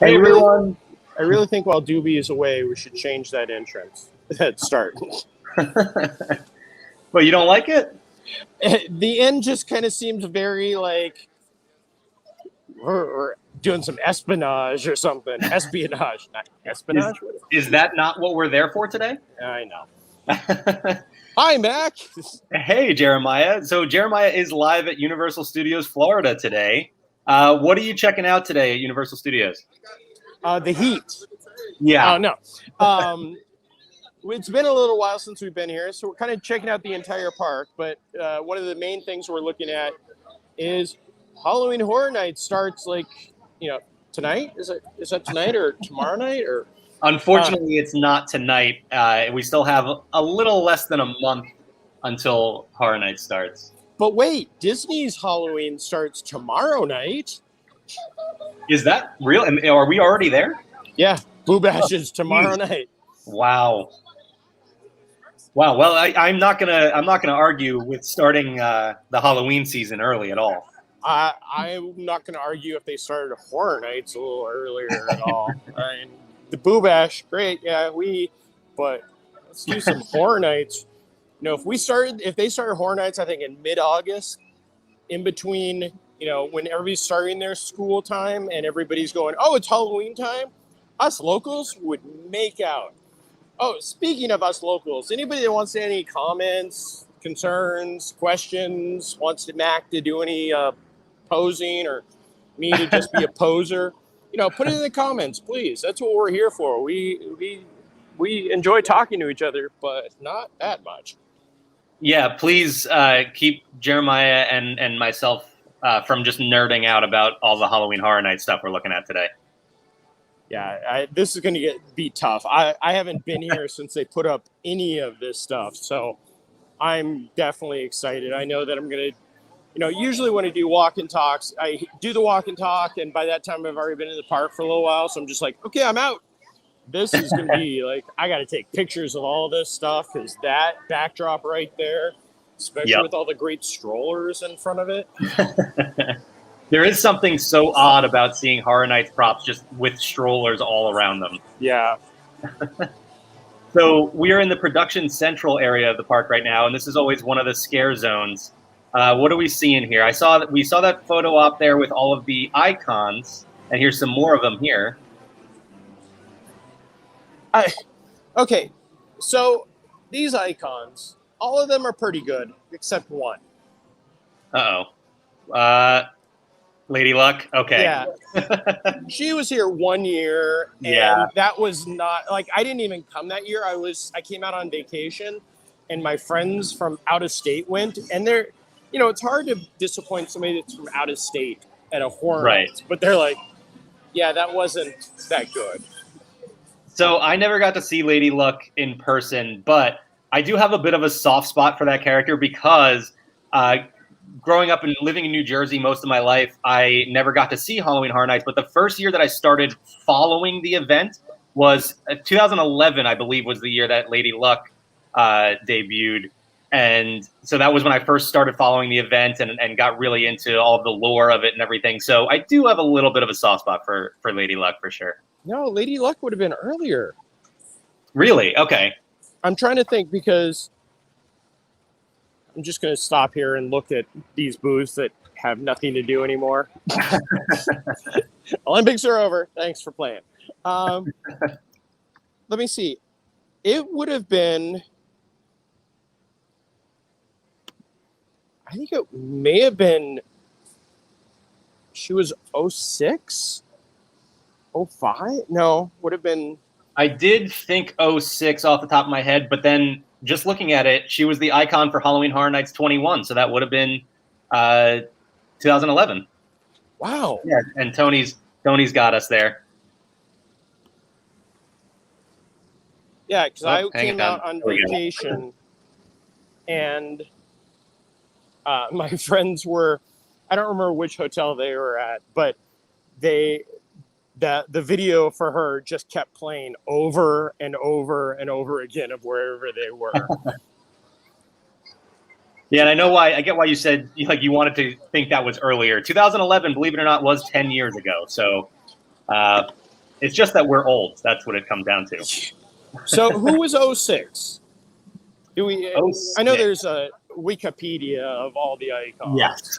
Hey everyone. I really think while Doobie is away, we should change that entrance. That start. Well, you don't like it? The end just kind of seems very like we're doing some espionage or something. Espionage, not espionage. Is that not what we're there for today? I know. Hi, Mac. Hey, Jeremiah. So Jeremiah is live at Universal Studios Florida today. What are you checking out today at Universal Studios? The heat. Yeah. Oh, no. It's been a little while since we've been here, so we're kind of checking out the entire park. But one of the main things we're looking at is Halloween Horror Night starts tonight. Is that tonight or tomorrow night or? Unfortunately, it's not tonight. We still have a little less than a month until Horror Night starts. But wait, Disney's Halloween starts tomorrow night. Is that real? And are we already there? Yeah, Boo Bash is tomorrow night. Wow. Wow. Well, I'm not gonna argue with starting the Halloween season early at all. I'm not gonna argue if they started Horror Nights a little earlier at all. I mean, the Boo Bash, great, yeah, but let's do some Horror Nights. You know, if they started Horror Nights, I think in mid-August, in between, when everybody's starting their school time and everybody's going, oh, it's Halloween time, us locals would make out. Oh, speaking of us locals, anybody that wants any comments, concerns, questions, wants Mac to do any posing or me to just be a poser, put it in the comments, please. That's what we're here for. We enjoy talking to each other, but not that much. Yeah, please keep Jeremiah and myself from just nerding out about all the Halloween Horror Night stuff we're looking at today. Yeah, this is going to be tough. I haven't been here since they put up any of this stuff, so I'm definitely excited. I know that I'm going to, usually when I do walk and talks, I do the walk and talk, and by that time I've already been in the park for a little while, so I'm just like, okay, I'm out. This is going to be like, I got to take pictures of all this stuff because that backdrop right there, especially with all the great strollers in front of it. There is something so odd about seeing Horror Nights props just with strollers all around them. Yeah. So we are in the production central area of the park right now, and this is always one of the scare zones. What are we seeing here? We saw that photo op there with all of the icons, and here's some more of them here. Okay, so these icons, all of them are pretty good, except one. Uh-oh. Lady Luck? Okay. Yeah. She was here 1 year, and that was not, I didn't even come that year. I came out on vacation, and my friends from out of state went, and they're, it's hard to disappoint somebody that's from out of state at a horror night, but they're like, yeah, that wasn't that good. So I never got to see Lady Luck in person, but I do have a bit of a soft spot for that character because growing up and living in New Jersey most of my life, I never got to see Halloween Horror Nights. But the first year that I started following the event was 2011, I believe, was the year that Lady Luck debuted. And so that was when I first started following the event and got really into all of the lore of it and everything. So I do have a little bit of a soft spot for Lady Luck for sure. No, Lady Luck would have been earlier. Really? Okay. I'm trying to think because I'm just going to stop here and look at these booths that have nothing to do anymore. Olympics are over. Thanks for playing. Let me see. It would have been, I think it may have been, she was 06? 05? No, would have been. I did think 06 off the top of my head, but then just looking at it, she was the icon for Halloween Horror Nights 21, so that would have been 2011. Wow. Yeah, and Tony's got us there. Yeah, because I came out on vacation, and my friends were, I don't remember which hotel they were at, but the video for her just kept playing over and over and over again of wherever they were. Yeah, and I get why you said you wanted to think that was earlier. 2011, believe it or not, was 10 years ago. So It's just that we're old. That's what it comes down to. So who was 06? Do we? 06. I know there's a Wikipedia of all the icons. Yes.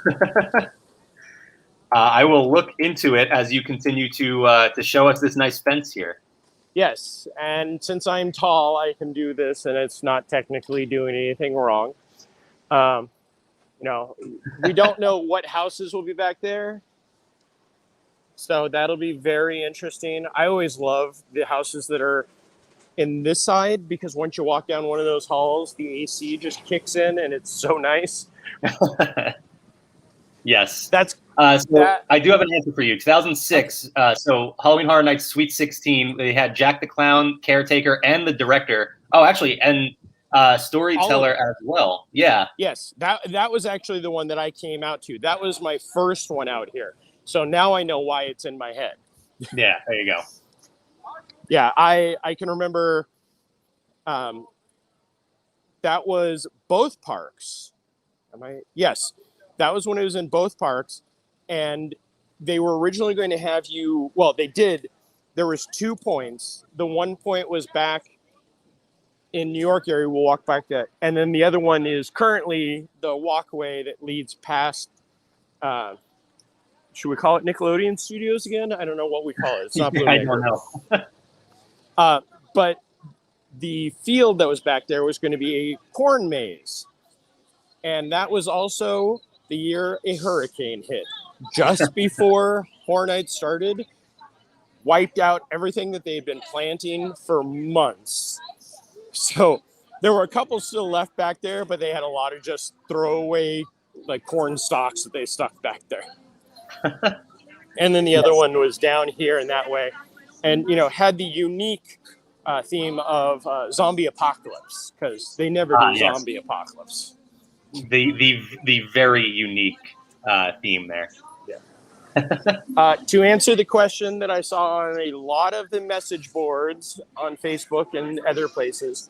I will look into it as you continue to show us this nice fence here. Yes, and since I'm tall, I can do this, and it's not technically doing anything wrong. We don't know what houses will be back there, so that'll be very interesting. I always love the houses that are in this side because once you walk down one of those halls, the AC just kicks in, and it's so nice. Yes. That's I do have an answer for you. 2006. So Halloween Horror Nights Sweet 16. They had Jack the Clown, Caretaker, and the director. Oh, actually, and storyteller as well. Yeah. Yes, that was actually the one that I came out to. That was my first one out here. So now I know why it's in my head. Yeah. There you go. Yeah, I can remember. That was both parks. Yes. That was when it was in both parks, and they were originally going to have you. Well, they did. There was 2 points. The one point was back in New York area. We'll walk back that, and then the other one is currently the walkway that leads past. Should we call it Nickelodeon Studios again? I don't know what we call it. It's not Blue I don't know. But the field that was back there was going to be a corn maze, and that was also the year a hurricane hit, just before Horror Nights started, wiped out everything that they had been planting for months. So there were a couple still left back there, but they had a lot of just throwaway like corn stalks that they stuck back there. And then the other one was down here and that way, and had the unique theme of zombie apocalypse because they never do zombie apocalypse. The very unique theme there. Yeah. To answer the question that I saw on a lot of the message boards on Facebook and other places,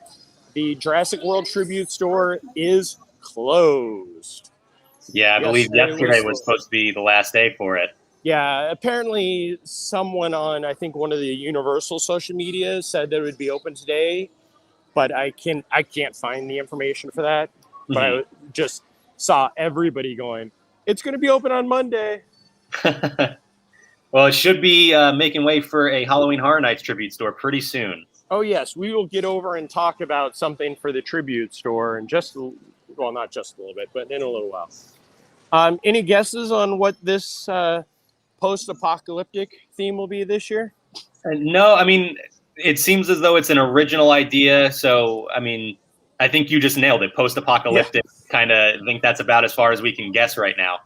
the Jurassic World Tribute Store is closed. Yeah, I believe yesterday was supposed to be the last day for it. Yeah, apparently someone on, I think, one of the Universal social media said that it would be open today, but I can't find the information for that. But I just saw everybody going, it's going to be open on Monday. Well, it should be making way for a Halloween Horror Nights tribute store pretty soon. Oh, yes. We will get over and talk about something for the tribute store in not just a little bit, but in a little while. Any guesses on what this post-apocalyptic theme will be this year? No, I mean, it seems as though it's an original idea. So, I mean, I think you just nailed it. Post-apocalyptic, kind of think that's about as far as we can guess right now.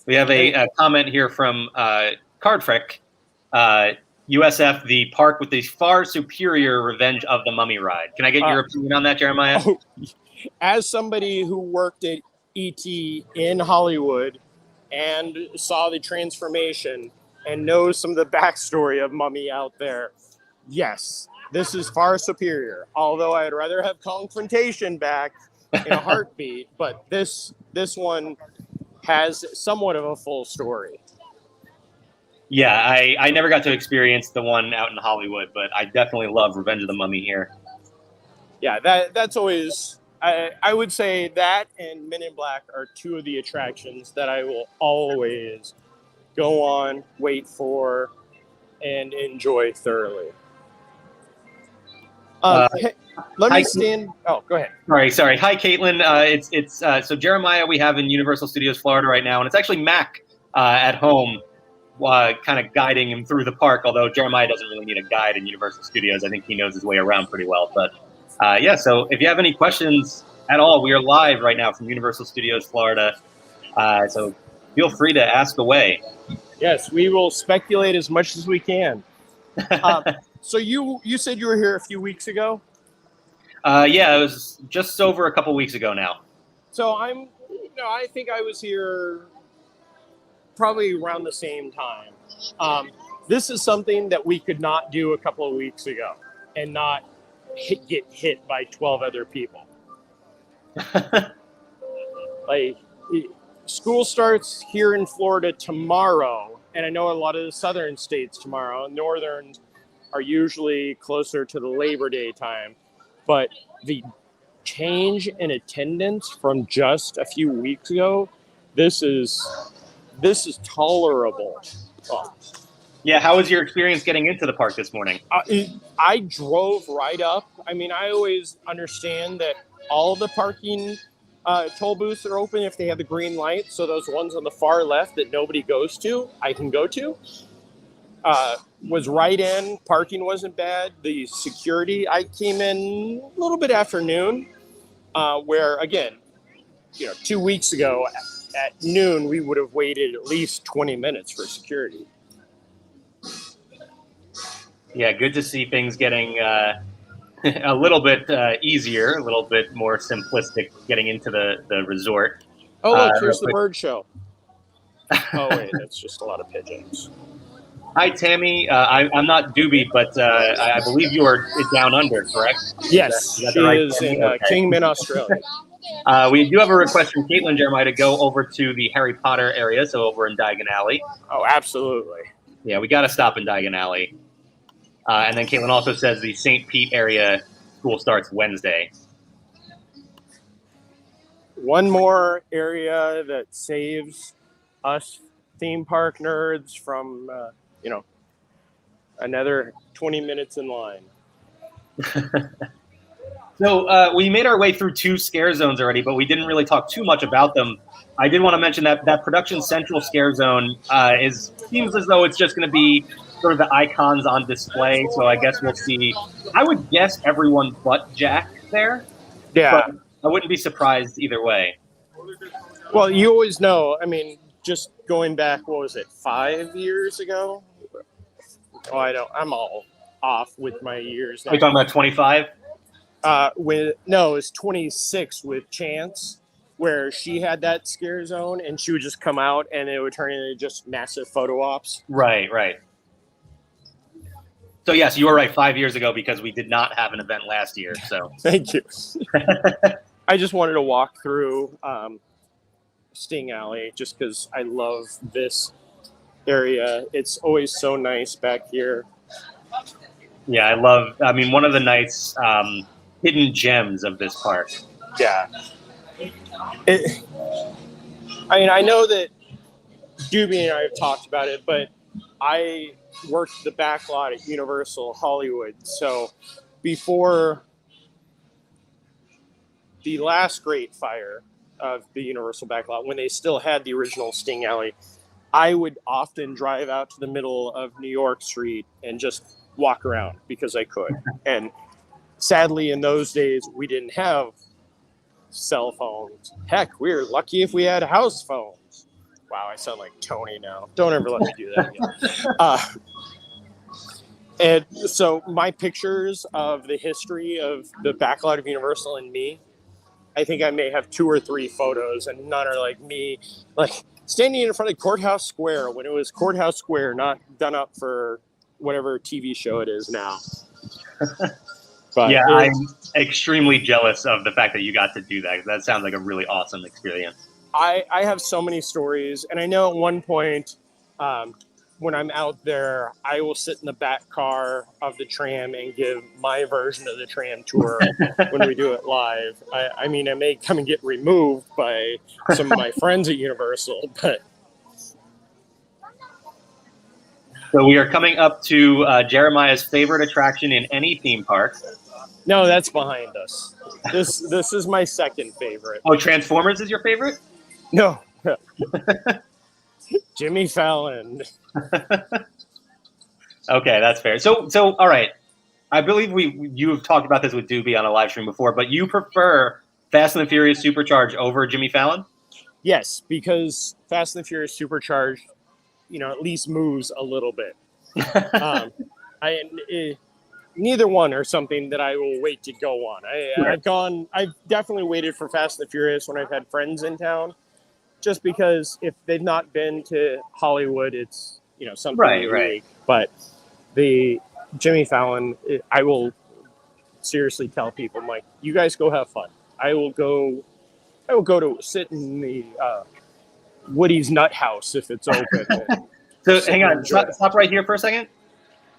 We have a comment here from Cardfrick. USF, the park with the far superior Revenge of the Mummy ride. Can I get your opinion on that, Jeremiah? As somebody who worked at ET in Hollywood and saw the transformation and knows some of the backstory of Mummy out there, yes, this is far superior. Although I'd rather have Confrontation back in a heartbeat, but this one has somewhat of a full story. Yeah, I never got to experience the one out in Hollywood, but I definitely love Revenge of the Mummy here. Yeah, that's always, I would say that and Men in Black are two of the attractions that I will always go on, wait for, and enjoy thoroughly. Let me stand. Oh, go ahead. Sorry. Hi, Caitlin. It's so Jeremiah we have in Universal Studios Florida right now, and it's actually Mac at home, kind of guiding him through the park. Although Jeremiah doesn't really need a guide in Universal Studios, I think he knows his way around pretty well. But so if you have any questions at all, we are live right now from Universal Studios Florida. So feel free to ask away. Yes, we will speculate as much as we can. So you said you were here a few weeks ago? It was just over a couple weeks ago now. So I think I was here probably around the same time. This is something that we could not do a couple of weeks ago and not get hit by 12 other people. Like, school starts here in Florida tomorrow, and I know a lot of the southern states tomorrow. Northern are usually closer to the Labor Day time, but the change in attendance from just a few weeks ago, this is tolerable. Oh. Yeah, how was your experience getting into the park this morning? I drove right up. I mean, I always understand that all the parking toll booths are open if they have the green light. So those ones on the far left that nobody goes to, I can go to. Was right in. Parking wasn't bad. The security, I came in a little bit after noon, where, again, 2 weeks ago at noon, we would have waited at least 20 minutes for security. Yeah, good to see things getting a little bit easier, a little bit more simplistic getting into the resort. Oh, look, here's the bird show. Oh, wait, that's just a lot of pigeons. Hi, Tammy. I'm not Doobie, but I believe you are down under, correct? Yes, is that she right, is Tammy? in Okay. Kingman, Australia. We do have a request from Caitlin Jeremiah to go over to the Harry Potter area, so over in Diagon Alley. Oh, absolutely. Yeah, we got to stop in Diagon Alley. And then Caitlin also says the St. Pete area school starts Wednesday. One more area that saves us theme park nerds from, another 20 minutes in line. So we made our way through 2 scare zones already, but we didn't really talk too much about them. I did want to mention that Production Central scare zone seems as though it's just going to be sort of the icons on display. So I guess we'll see. I would guess everyone but Jack there. Yeah. But I wouldn't be surprised either way. Well, you always know. I mean, just going back, what was it, 5 years ago? Oh, I don't. I'm all off with my years now. Are you talking about 25? It's 26 with Chance, where she had that scare zone and she would just come out and it would turn into just massive photo ops. Right. So yes, you were right 5 years ago because we did not have an event last year. So Thank you. I just wanted to walk through Sting Alley just because I love this area. It's always so nice back here. Yeah, one of the nice hidden gems of this park. Yeah. I know that Doobie and I have talked about it, but I worked the back lot at Universal Hollywood. So before the last great fire of the Universal back lot, when they still had the original Sting Alley, I would often drive out to the middle of New York Street and just walk around because I could. And sadly, in those days, we didn't have cell phones. Heck, we were lucky if we had house phones. Wow, I sound like Tony now. Don't ever let me do that again. And so my pictures of the history of the backlot of Universal and me, I think I may have 2 or 3 photos, and none are like me, like standing in front of Courthouse Square when it was Courthouse Square, not done up for whatever TV show it is now. But yeah, I'm extremely jealous of the fact that you got to do that. That sounds like a really awesome experience. I have so many stories, and I know at one point when I'm out there, I will sit in the back car of the tram and give my version of the tram tour when we do it live. I mean, I may come and get removed by some of my friends at Universal, but... So we are coming up to Jeremiah's favorite attraction in any theme park. No, that's behind us. This is my second favorite. Oh, Transformers is your favorite? No. Jimmy Fallon. Okay, that's fair. So all right. I believe you have talked about this with Doobie on a live stream before, but you prefer Fast and the Furious Supercharged over Jimmy Fallon? Yes, because Fast and the Furious Supercharged, at least moves a little bit. Neither one are something that I will wait to go on. I've definitely waited for Fast and the Furious when I've had friends in town, just because if they've not been to Hollywood, it's something unique. Right. But the Jimmy Fallon, I will seriously tell people, I'm like, you guys go have fun. I will go to sit in the Woody's Nut House if it's open. So sit hang and on, enjoy. stop right here for a second.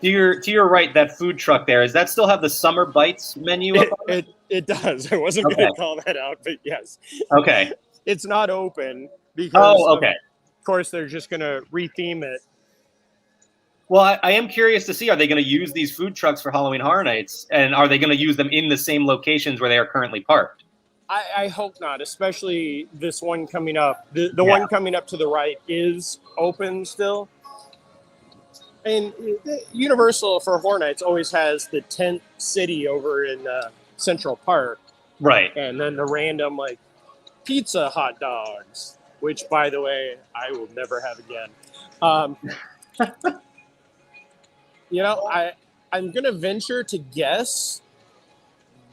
To your right, that food truck there, does that still have the Summer Bites menu up on it? It does. I wasn't Okay. going to call that out, but yes. Okay. It's not open because, Oh, okay. of course, they're just going to retheme it. Well, I am curious to see, are they going to use these food trucks for Halloween Horror Nights? And are they going to use them in the same locations where they are currently parked? I hope not, especially this one coming up. The one coming up to the right is open still. And Universal for Horror Nights always has the tent city over in Central Park. Right. And then the random, like, pizza hot dogs, which, by the way, I will never have again. You know, I'm going to venture to guess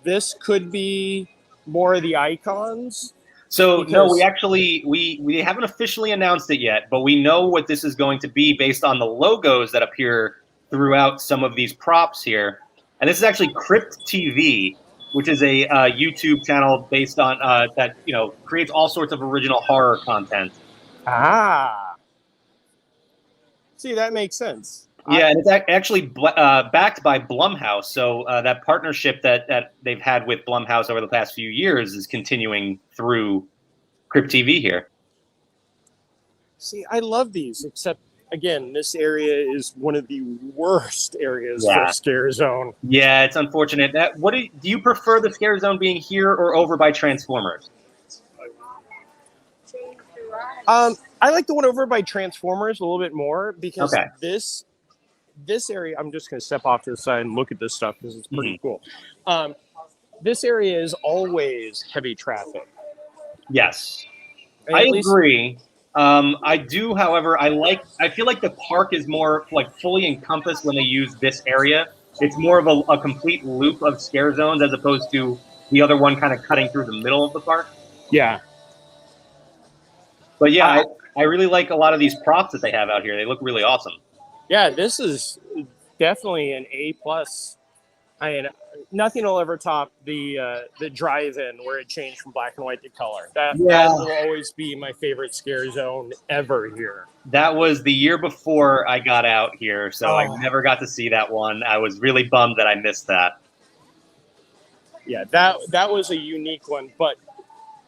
this could be more of the icons. So no, Because- we haven't officially announced it yet, but we know what this is going to be based on the logos that appear throughout some of these props here. And this is actually Crypt TV, which is a YouTube channel based on that creates all sorts of original horror content. Ah. See, that makes sense. Yeah, and it's actually backed by Blumhouse. So that partnership that they've had with Blumhouse over the past few years is continuing through Crypt TV here. See, I love these, except, again, this area is one of the worst areas for a scare zone. Yeah, it's unfortunate. Do you prefer the scare zone being here or over by Transformers? I like the one over by Transformers a little bit more because this area, I'm just going to step off to the side and look at this stuff because it's pretty cool. This area is always heavy traffic. Yes, I agree. I do, however, I feel like the park is more like fully encompassed when they use this area. It's more of a complete loop of scare zones as opposed to the other one kind of cutting through the middle of the park. Yeah. But yeah, I really like a lot of these props that they have out here. They look really awesome. Yeah, this is definitely an A+. I mean, nothing will ever top the drive-in where it changed from black and white to color. That will always be my favorite scare zone ever here. That was the year before I got out here, so I never got to see that one. I was really bummed that I missed that. Yeah, that was a unique one. But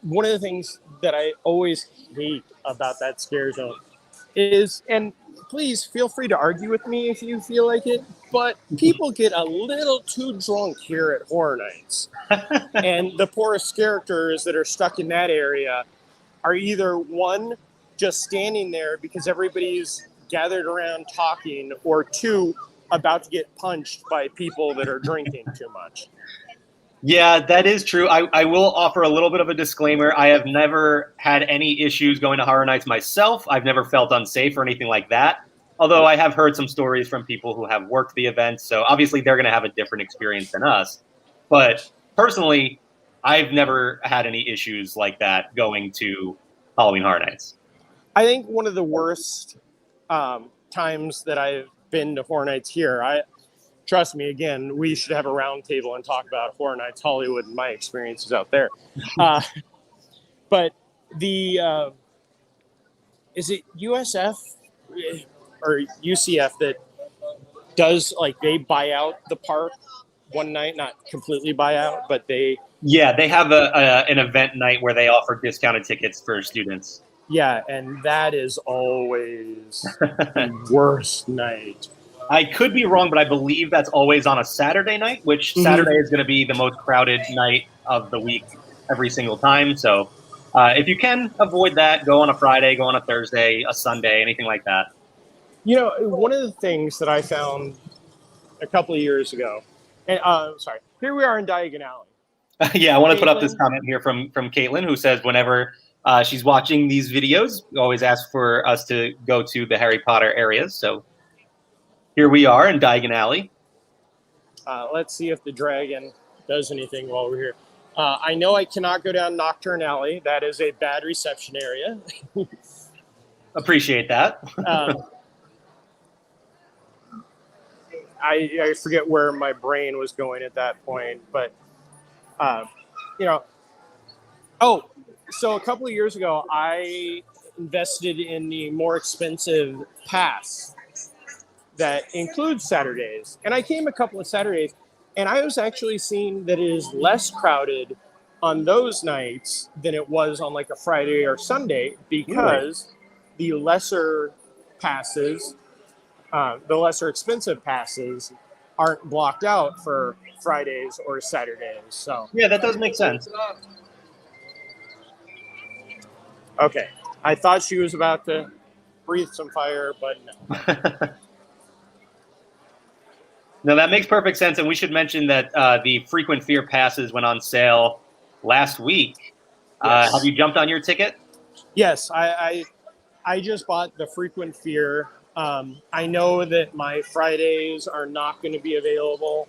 one of the things that I always hate about that scare zone is, and please feel free to argue with me if you feel like it, but people get a little too drunk here at Horror Nights. And the poorest characters that are stuck in that area are either, one, just standing there because everybody's gathered around talking, or two, about to get punched by people that are drinking too much. Yeah, that is true. I will offer a little bit of a disclaimer. I have never had any issues going to Horror Nights myself. I've never felt unsafe or anything like that. Although I have heard some stories from people who have worked the event, so obviously they're going to have a different experience than us. But personally, I've never had any issues like that going to Halloween Horror Nights. I think one of the worst times that I've been to Horror Nights here, trust me, again, we should have a round table and talk about Horror Nights Hollywood and my experiences out there. But the is it USF or UCF that does, like, they buy out the park one night, not completely buy out, but they have an event night where they offer discounted tickets for students. Yeah, and that is always the worst night. I could be wrong, but I believe that's always on a Saturday night, which Saturday is going to be the most crowded night of the week every single time. So if you can avoid that, go on a Friday, go on a Thursday, a Sunday, anything like that. You know, one of the things that I found a couple of years ago, and sorry, here we are in Diagon Alley. Yeah, I want to put up this comment here from Caitlin, who says whenever she's watching these videos, we always ask for us to go to the Harry Potter areas. So here we are in Diagon Alley. Let's see if the dragon does anything while we're here. I know I cannot go down Nocturne Alley. That is a bad reception area. Appreciate that. I forget where my brain was going at that point, but so a couple of years ago, I invested in the more expensive pass that includes Saturdays. And I came a couple of Saturdays, and I was actually seeing that it is less crowded on those nights than it was on like a Friday or Sunday, because the lesser passes, the lesser expensive passes, aren't blocked out for Fridays or Saturdays. So Yeah, that does make sense. okay, I thought she was about to breathe some fire, but no. No, that makes perfect sense. And we should mention that the frequent fear passes went on sale last week. Yes. Have you jumped on your ticket? Yes, I just bought the frequent fear. I know that my Fridays are not going to be available,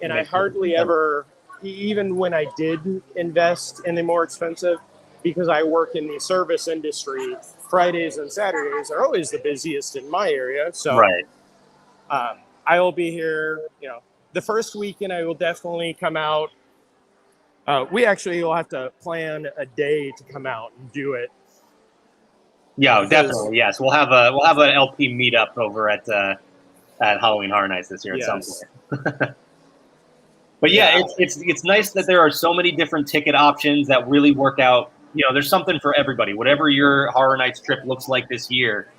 and I hardly ever, even when I did invest in the more expensive, because I work in the service industry, Fridays and Saturdays are always the busiest in my area. So Right. I will be here, the first weekend I will definitely come out. We actually will have to plan a day to come out and do it. Yeah, definitely. Yes, we'll have an LP meetup over at Halloween Horror Nights this year at some point. But yeah, it's nice that there are so many different ticket options that really work out. There's something for everybody. Whatever your Horror Nights trip looks like this year,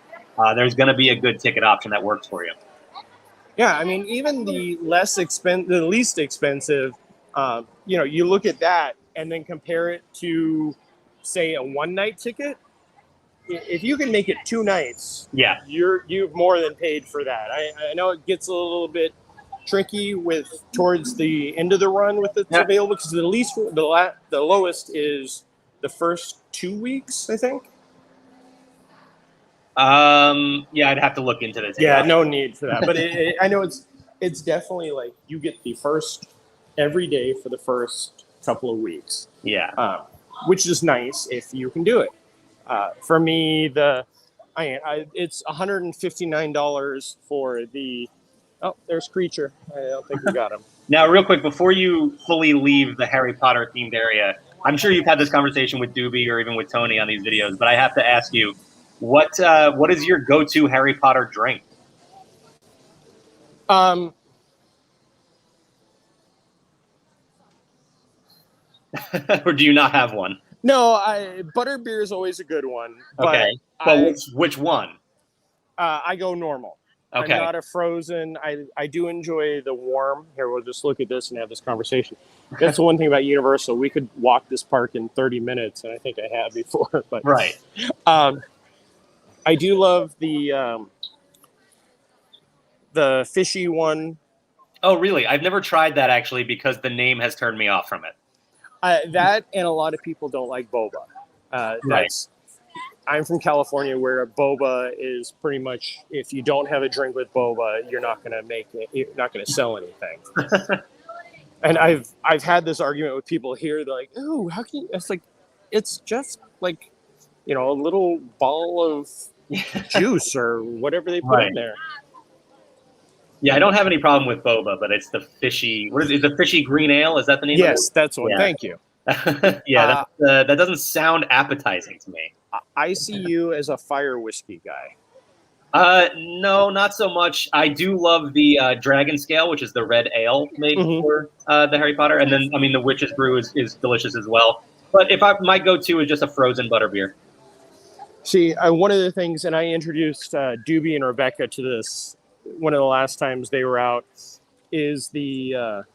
there's going to be a good ticket option that works for you. Yeah, I mean, even the least expensive, you look at that and then compare it to, say, a one-night ticket. If you can make it 2 nights, yeah, you've more than paid for that. I know it gets a little bit tricky towards the end of the run with it's available, because the lowest is the first 2 weeks, I think. Yeah, I'd have to look into this. Yeah, no need for that. But I know it's definitely like you get the first every day for the first couple of weeks. Yeah, which is nice if you can do it. For me, it's $159 for the. Oh, there's Creature. I don't think we got him. Now, real quick, before you fully leave the Harry Potter themed area, I'm sure you've had this conversation with Doobie or even with Tony on these videos, but I have to ask you, what is your go-to Harry Potter drink? Or do you not have one? No, butterbeer is always a good one. Okay, but which one? I go normal. Okay. I'm not a frozen. I do enjoy the warm. Here, we'll just look at this and have this conversation. That's the one thing about Universal. We could walk this park in 30 minutes, and I think I have before. But right. I do love the fishy one. Oh, really? I've never tried that, actually, because the name has turned me off from it. That, and a lot of people don't like boba. Right. I'm from California, where boba is pretty much, if you don't have a drink with boba, you're not going to make it. You're not going to sell anything. And I've had this argument with people here. They're like, "Oh, how can you?" It's like, it's just like, a little ball of juice or whatever they put in there. Yeah, I don't have any problem with boba, but it's the fishy. What is it? The fishy green ale? Is that the name? Yes, that's one. Yeah. Thank you. Yeah, that doesn't sound appetizing to me. I see you as a fire whiskey guy. No, not so much. I do love the Dragon Scale, which is the red ale made for the Harry Potter, and then the Witch's Brew is delicious as well. But my go-to is just a frozen butterbeer. See, one of the things, and I introduced Doobie and Rebecca to this one of the last times they were out, is the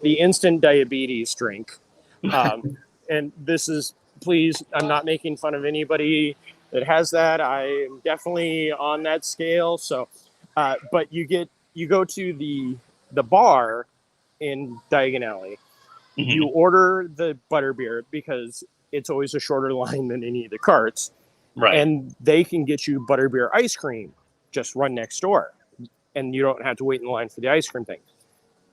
instant diabetes drink. And this is, please, I'm not making fun of anybody that has that. I am definitely on that scale. So, but you go to the bar in Diagon Alley, you order the butterbeer because it's always a shorter line than any of the carts. Right. And they can get you butterbeer ice cream, just run next door. And you don't have to wait in line for the ice cream thing.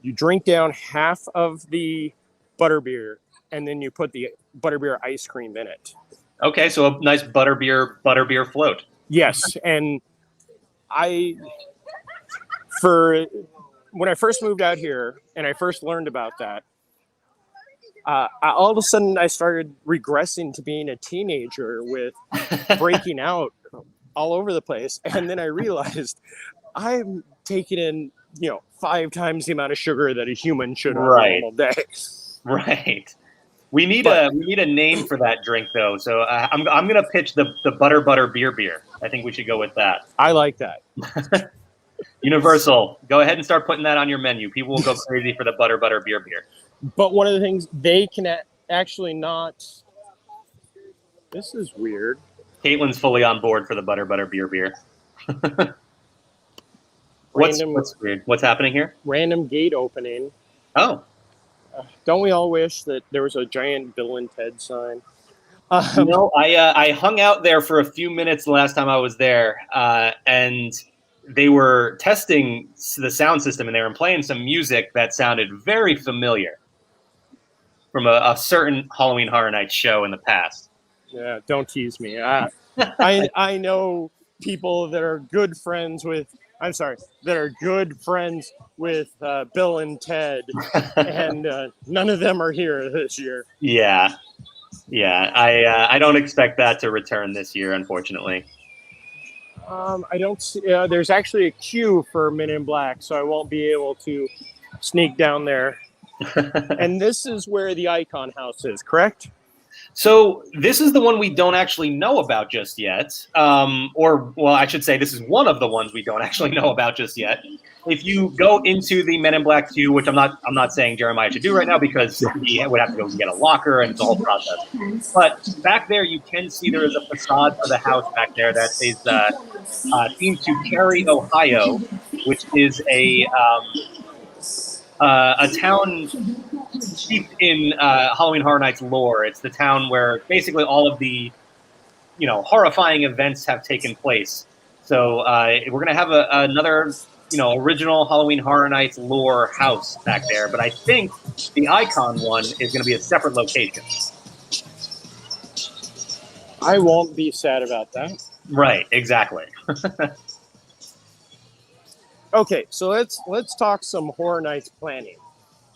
You drink down half of the butterbeer, and then you put the butterbeer ice cream in it. Okay, so a nice butterbeer float. Yes, and when I first moved out here and I first learned about that, all of a sudden I started regressing to being a teenager with breaking out all over the place. And then I realized I'm taking in, 5 times the amount of sugar that a human should on a Right. normal day. Right. We need a name for that drink though. So I'm gonna pitch the butter beer. I think we should go with that. I like that. Universal, go ahead and start putting that on your menu. People will go crazy for the butter beer. But one of the things they can actually not. This is weird. Caitlin's fully on board for the butter beer. What's weird? What's happening here? Random gate opening. Oh. Don't we all wish that there was a giant Bill and Ted sign? I hung out there for a few minutes the last time I was there, and they were testing the sound system, and they were playing some music that sounded very familiar from a certain Halloween Horror Nights show in the past. Yeah, don't tease me. I know people that are good friends with. I'm sorry, that are good friends with Bill and Ted, and none of them are here this year. Yeah. I don't expect that to return this year, unfortunately. I don't see. There's actually a queue for Men in Black, so I won't be able to sneak down there. And this is where the Icon House is, correct? So this is the one we don't actually know about just yet. I should say this is one of the ones we don't actually know about just yet. If you go into the Men in Black 2, which I'm not saying Jeremiah should do right now because he would have to go get a locker and it's a whole process. But back there, you can see there is a facade for the house back there that is themed to Cary, Ohio, which is a town steeped in Halloween Horror Nights lore. It's the town where basically all of the, horrifying events have taken place. So we're gonna have another, original Halloween Horror Nights lore house back there. But I think the Icon one is gonna be a separate location. I won't be sad about that. Right. Exactly. Okay, so let's talk some Horror Nights planning.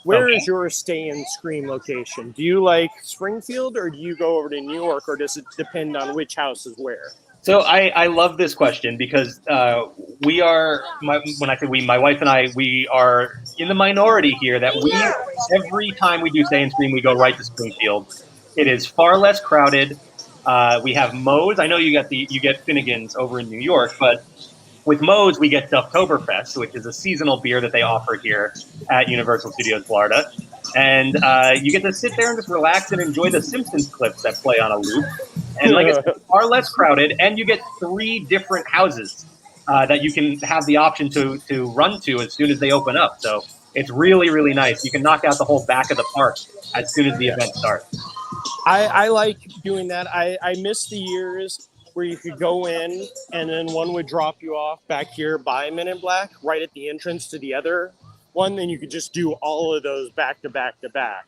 Where is your stay and Scream location? Do you like Springfield or do you go over to New York, or does it depend on which house is where? So I love this question because we are, when I say we, my wife and I, we are in the minority here that every time we do Stay and Scream, we go right to Springfield. It is far less crowded. We have Moe's. I know you get Finnegan's over in New York, but with Moe's, we get Dufftoberfest, which is a seasonal beer that they offer here at Universal Studios Florida. And you get to sit there and just relax and enjoy the Simpsons clips that play on a loop. And like I said, far less crowded, and you get 3 different houses that you can have the option to run to as soon as they open up. So it's really, really nice. You can knock out the whole back of the park as soon as the event starts. I like doing that. I miss the years where you could go in and then one would drop you off back here by Men in Black, right at the entrance to the other one. Then you could just do all of those back to back to back.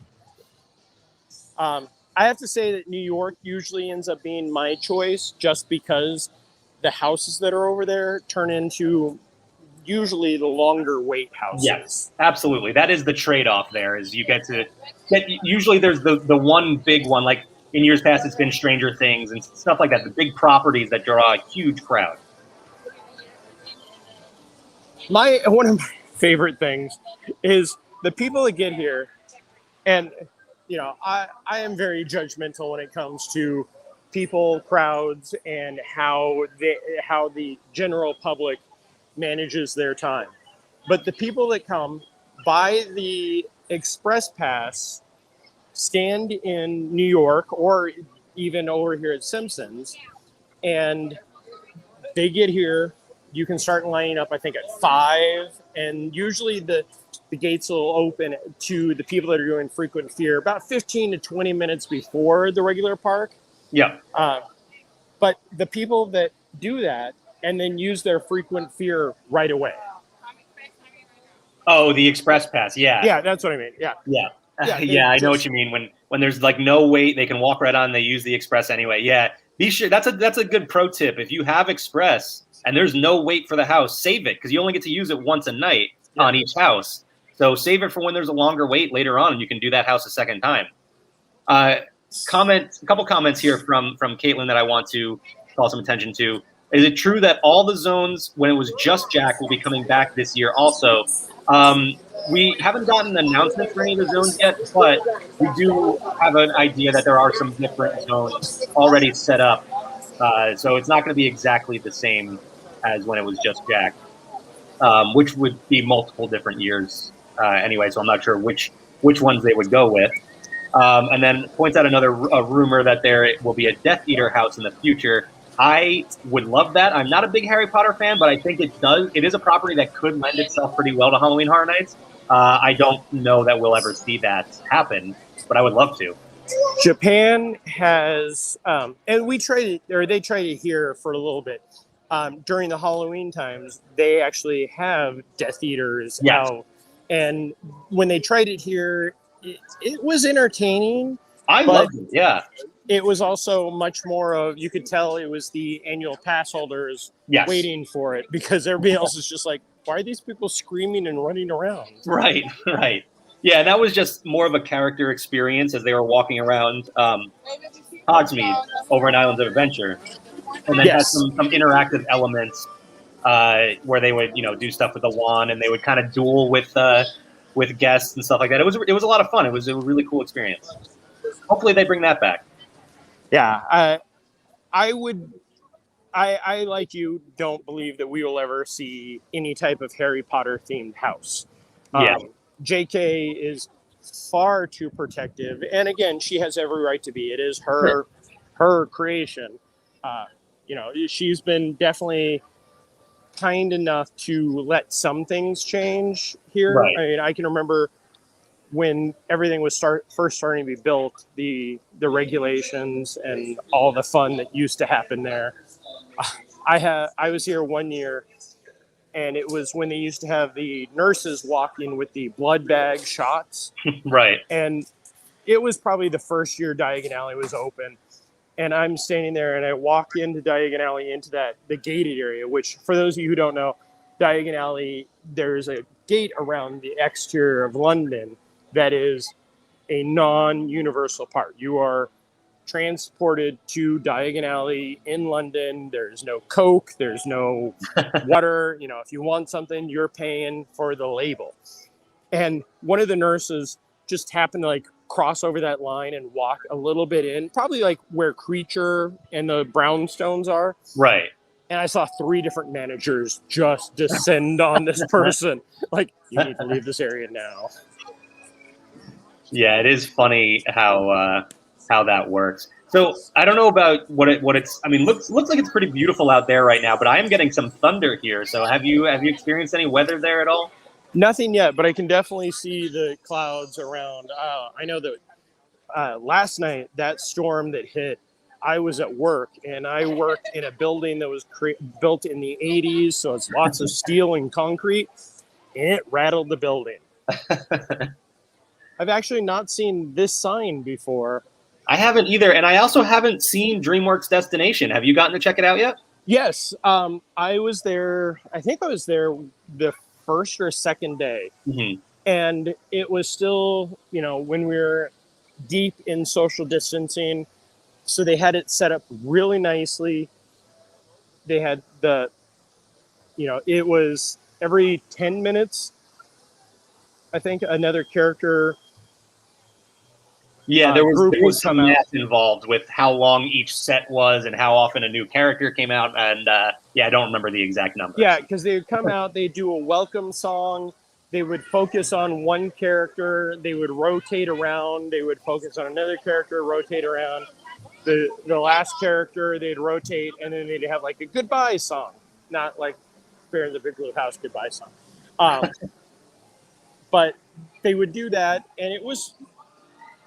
I have to say that New York usually ends up being my choice just because the houses that are over there turn into usually the longer wait houses. Yes, absolutely. That is the trade-off there is you get usually there's the one big one, like in years past, it's been Stranger Things and stuff like that, the big properties that draw a huge crowd. One of my favorite things is the people that get here, and I am very judgmental when it comes to people, crowds, and how the general public manages their time. But the people that come buy the express pass, stand in New York or even over here at Simpsons, and they get here. You can start lining up, I think, at 5, and usually the gates will open to the people that are doing frequent fear about 15 to 20 minutes before the regular park. Yeah. But the people that do that and then use their frequent fear right away. Oh, the express pass. Yeah. Yeah, that's what I mean. Yeah. Yeah. Yeah, I know what you mean. When there's like no wait, they can walk right on. They use the express anyway. Yeah, be sure. That's a good pro tip. If you have express and there's no wait for the house, save it because you only get to use it once a night on each house. So save it for when there's a longer wait later on, and you can do that house a second time. A couple comments here from Caitlin that I want to call some attention to. Is it true that all the zones, when it was just Jack, will be coming back this year also? We haven't gotten an announcement for any of the zones yet, but we do have an idea that there are some different zones already set up. So it's not going to be exactly the same as when it was just Jack, which would be multiple different years anyway. So I'm not sure which ones they would go with. And then points out another rumor that there will be a Death Eater house in the future. I would love that. I'm not a big Harry Potter fan, but I think it is a property that could lend itself pretty well to Halloween Horror Nights. I don't know that we'll ever see that happen, but I would love to. Japan has, and they tried it here for a little bit. During the Halloween times, they actually have Death Eaters out. And when they tried it here, it was entertaining. I loved it, yeah. It was also much more of, you could tell it was the annual pass holders waiting for it, because everybody else is just like, why are these people screaming and running around? Right. Yeah, that was just more of a character experience as they were walking around Hogsmeade over in Islands of Adventure. And then had some interactive elements where they would, do stuff with the wand, and they would kind of duel with guests and stuff like that. It was a lot of fun. It was a really cool experience. Hopefully they bring that back. Yeah, I like you don't believe that we will ever see any type of Harry Potter themed house. JK is far too protective, and again, she has every right to be. It is her creation. She's been definitely kind enough to let some things change here. Right. I mean, I can remember when everything was first starting to be built, the regulations and all the fun that used to happen there. I was here one year, and it was when they used to have the nurses walking with the blood bag shots. Right. And it was probably the first year Diagon Alley was open. And I'm standing there, and I walk into Diagon Alley into the gated area, which, for those of you who don't know, Diagon Alley, there's a gate around the exterior of London that is a non-universal part. You are transported to Diagon Alley in London. There's no Coke. There's no water. If you want something, you're paying for the label. And one of the nurses just happened to cross over that line and walk a little bit in, probably where Creature and the brownstones are. Right. And I saw 3 different managers just descend on this person. You need to leave this area now. Yeah, it is funny how that works. So I don't know about what it's. I mean, looks like it's pretty beautiful out there right now, but I am getting some thunder here. So have you experienced any weather there at all? Nothing yet, but I can definitely see the clouds around. I know that last night, that storm that hit, I was at work, and I worked in a building that was built in the 80s, so it's lots of steel and concrete, and it rattled the building. I've actually not seen this sign before. I haven't either, and I also haven't seen Dreamworks Destination. Have you gotten to check it out yet? Yes, I was there. I think I was there the first or second day, and it was still, when we were deep in social distancing, so they had it set up really nicely. They had it was every 10 minutes, I think, another character. Yeah, there was some math involved with how long each set was and how often a new character came out, and I don't remember the exact numbers. Yeah, because they would come out, they'd do a welcome song, they would focus on one character, they would rotate around, they would focus on another character, rotate around. The last character, they'd rotate, and then they'd have a goodbye song, not Bear in the Big Blue House goodbye song. But they would do that, and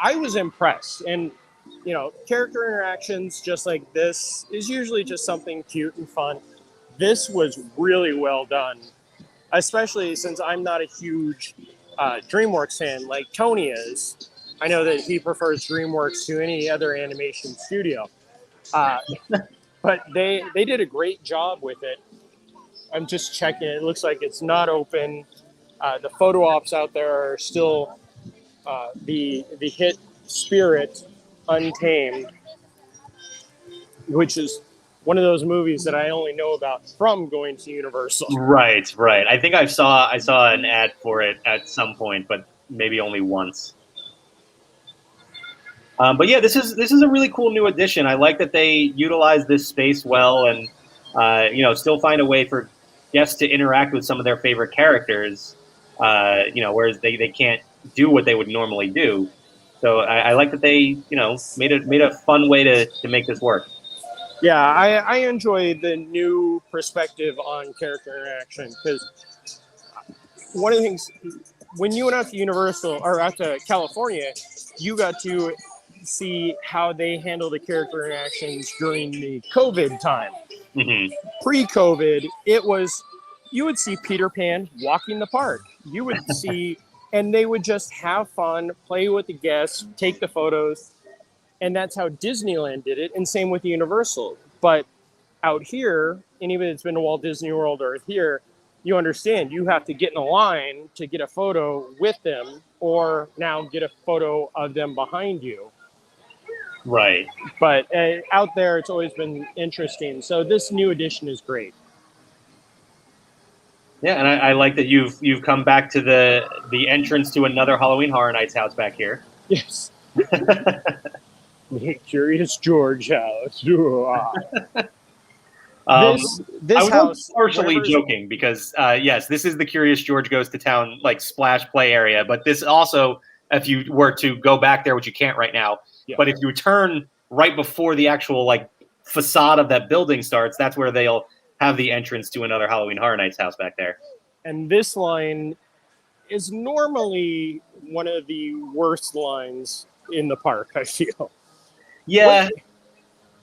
I was impressed. And, character interactions just like this is usually just something cute and fun. This was really well done, especially since I'm not a huge Dreamworks fan like Tony is. I know that he prefers Dreamworks to any other animation studio. But they did a great job with it. I'm just checking. It looks like it's not open. The photo ops out there are still the hit Spirit Untamed, which is one of those movies that I only know about from going to Universal. Right, right. I think I saw an ad for it at some point, but maybe only once. But yeah, this is a really cool new addition. I like that they utilize this space well, and still find a way for guests to interact with some of their favorite characters. Whereas they can't do what they would normally do. So I like that they made a fun way to make this work. Yeah, I enjoy the new perspective on character interaction, because one of the things, when you went out to Universal or out to California, you got to see how they handle the character interactions during the COVID time. Mm-hmm. Pre-COVID, it was, you would see Peter Pan walking the park. You would see, and they would just have fun, play with the guests, take the photos. And that's how Disneyland did it, and same with Universal. But out here, anybody that's been to Walt Disney World or here, you understand you have to get in a line to get a photo with them, or now get a photo of them behind you. Right. But out there, it's always been interesting. So this new edition is great. Yeah, and I like that you've come back to the entrance to another Halloween Horror Nights house back here. Yes. The Curious George house. This I was house, partially joking because yes, this is the Curious George Goes to Town splash play area, but this also, if you were to go back there, which you can't right now, but if you turn right before the actual facade of that building starts, that's where they'll have the entrance to another Halloween Horror Nights house back there. And this line is normally one of the worst lines in the park, I feel. Yeah,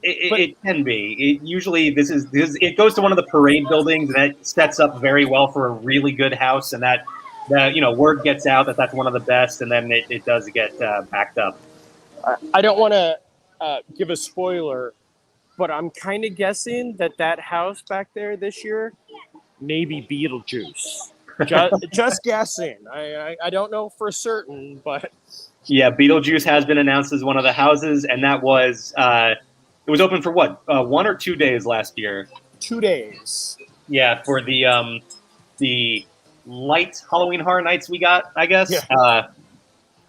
it can be. Usually it goes to one of the parade buildings, and that sets up very well for a really good house, and that word gets out that that's one of the best, and then it does get backed up. I don't want to give a spoiler, but I'm kind of guessing that house back there this year may be Beetlejuice. Just guessing. I don't know for certain, but yeah, Beetlejuice has been announced as one of the houses, and that was it was open for what 1 or 2 days last year. 2 days. Yeah, for the light Halloween Horror Nights we got, I guess. Yeah.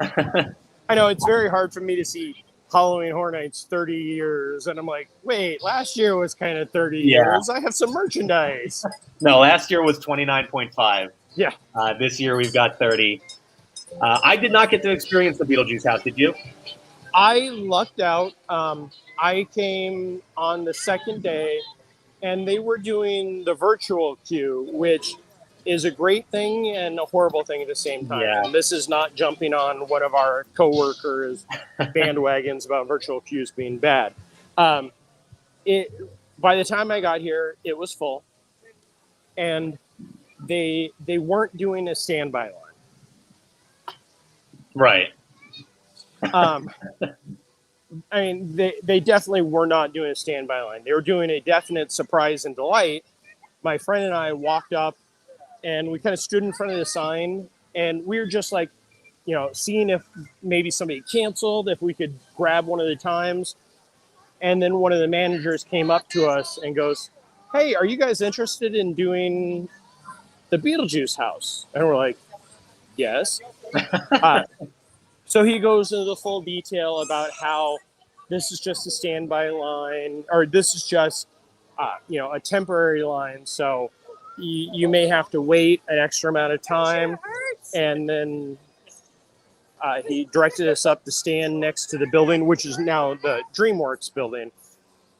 I know it's very hard for me to see Halloween Horror Nights 30 years, and I'm like, wait, last year was kind of 30 years. I have some merchandise. No, last year was 29.5. Yeah. This year we've got 30. I did not get to experience the Beetlejuice house. Did you? I lucked out. I came on the second day, and they were doing the virtual queue, which is a great thing and a horrible thing at the same time. Yeah. And this is not jumping on one of our coworkers' bandwagons about virtual queues being bad. By the time I got here, it was full, and they weren't doing a standby line. Right. I mean, they definitely were not doing a standby line. They were doing a definite surprise and delight. My friend and I walked up, and we kind of stood in front of the sign, and we were just seeing if maybe somebody canceled, if we could grab one of the times. And then one of the managers came up to us and goes, "Hey, are you guys interested in doing the Beetlejuice house?" And we're like, "Yes." So he goes into the full detail about how this is just a standby line, or this is just, a temporary line. So you may have to wait an extra amount of time. And then he directed us up the stand next to the building, which is now the Dreamworks building.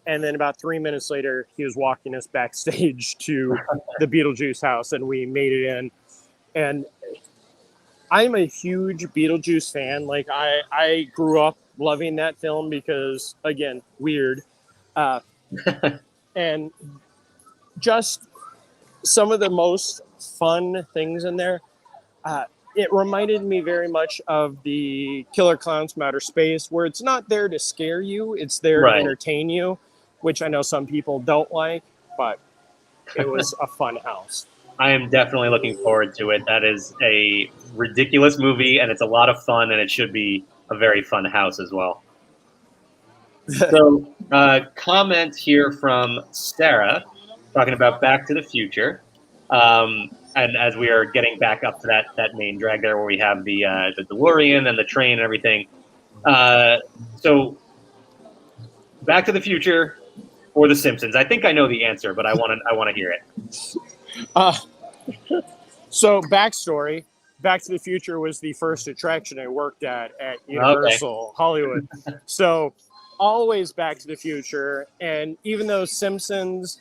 And then about 3 minutes later, he was walking us backstage to the Beetlejuice house, and we made it in. And I'm a huge Beetlejuice fan. I grew up loving that film because, again, weird. And just some of the most fun things in there. It reminded me very much of the Killer Clowns from Outer Space, where it's not there to scare you, it's there to entertain you, which I know some people don't like, but it was a fun house. I am definitely looking forward to it. That is a ridiculous movie, and it's a lot of fun, and it should be a very fun house as well. So, comment here from Sarah talking about Back to the Future. And as we are getting back up to that main drag there where we have the DeLorean and the train and everything. So, Back to the Future or The Simpsons? I think I know the answer, but I want to hear it. So backstory: Back to the Future was the first attraction I worked at Universal Hollywood. So always Back to the Future, and even though Simpsons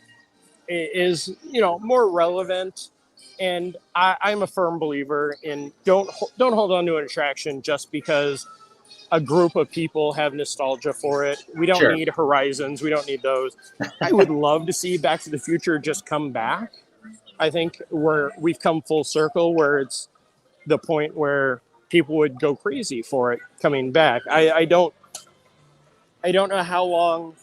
is more relevant, and I'm a firm believer in don't hold on to an attraction just because a group of people have nostalgia for it. We don't need Horizons. We don't need those. I would love to see Back to the Future just come back. I think we've come full circle where it's the point where people would go crazy for it coming back. I don't know how long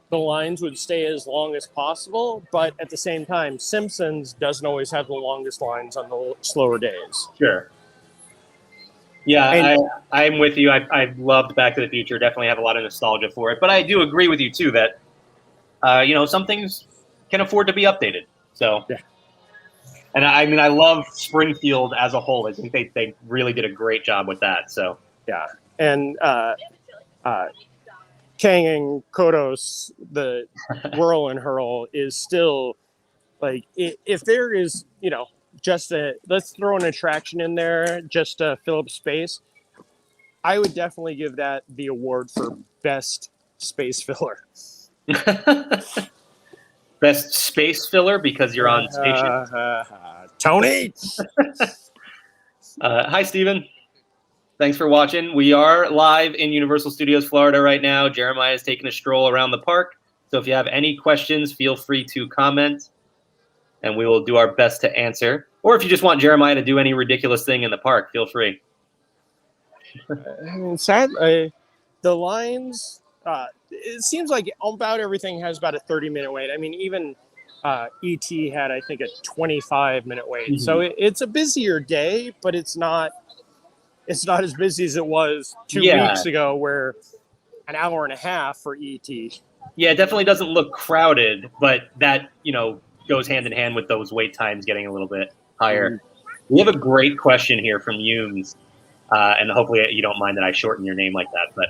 the lines would stay as long as possible, but at the same time, Simpsons doesn't always have the longest lines on the slower days. Sure. Yeah, I'm with you. I loved Back to the Future. Definitely have a lot of nostalgia for it. But I do agree with you, too, that, some things can afford to be updated. So, yeah. And I mean, I love Springfield as a whole. I think they really did a great job with that. So, yeah. And Kang and Kodos, the whirl and hurl is still like, if there is, let's throw an attraction in there just to fill up space, I would definitely give that the award for best space filler. Best space filler because you're on station. Tony! Hi, Steven. Thanks for watching. We are live in Universal Studios Florida right now. Jeremiah is taking a stroll around the park. So if you have any questions, feel free to comment, and we will do our best to answer. Or if you just want Jeremiah to do any ridiculous thing in the park, feel free. Sadly, the lines, it seems like about everything has about a 30-minute wait. I mean, even E.T. had, I think, a 25-minute wait. Mm-hmm. So it's a busier day, but it's not as busy as it was 2 weeks ago, where an hour and a half for E.T. Yeah, it definitely doesn't look crowded, but that, goes hand in hand with those wait times getting a little bit higher. Mm-hmm. We have a great question here from Humes, and hopefully you don't mind that I shorten your name like that, but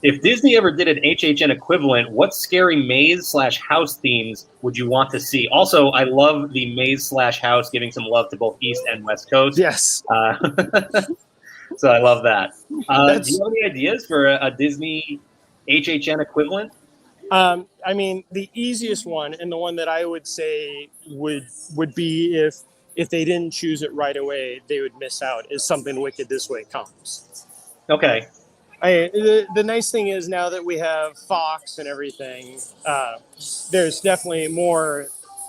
if Disney ever did an HHN equivalent, what scary maze/house themes would you want to see? Also, I love the maze/house, giving some love to both East and West Coast. Yes. So I love that. Do you have any ideas for a Disney HHN equivalent? I mean, the easiest one, and the one that I would say would be if they didn't choose it right away, they would miss out, is Something Wicked This Way Comes. Okay. The nice thing is, now that we have Fox and everything, there's definitely more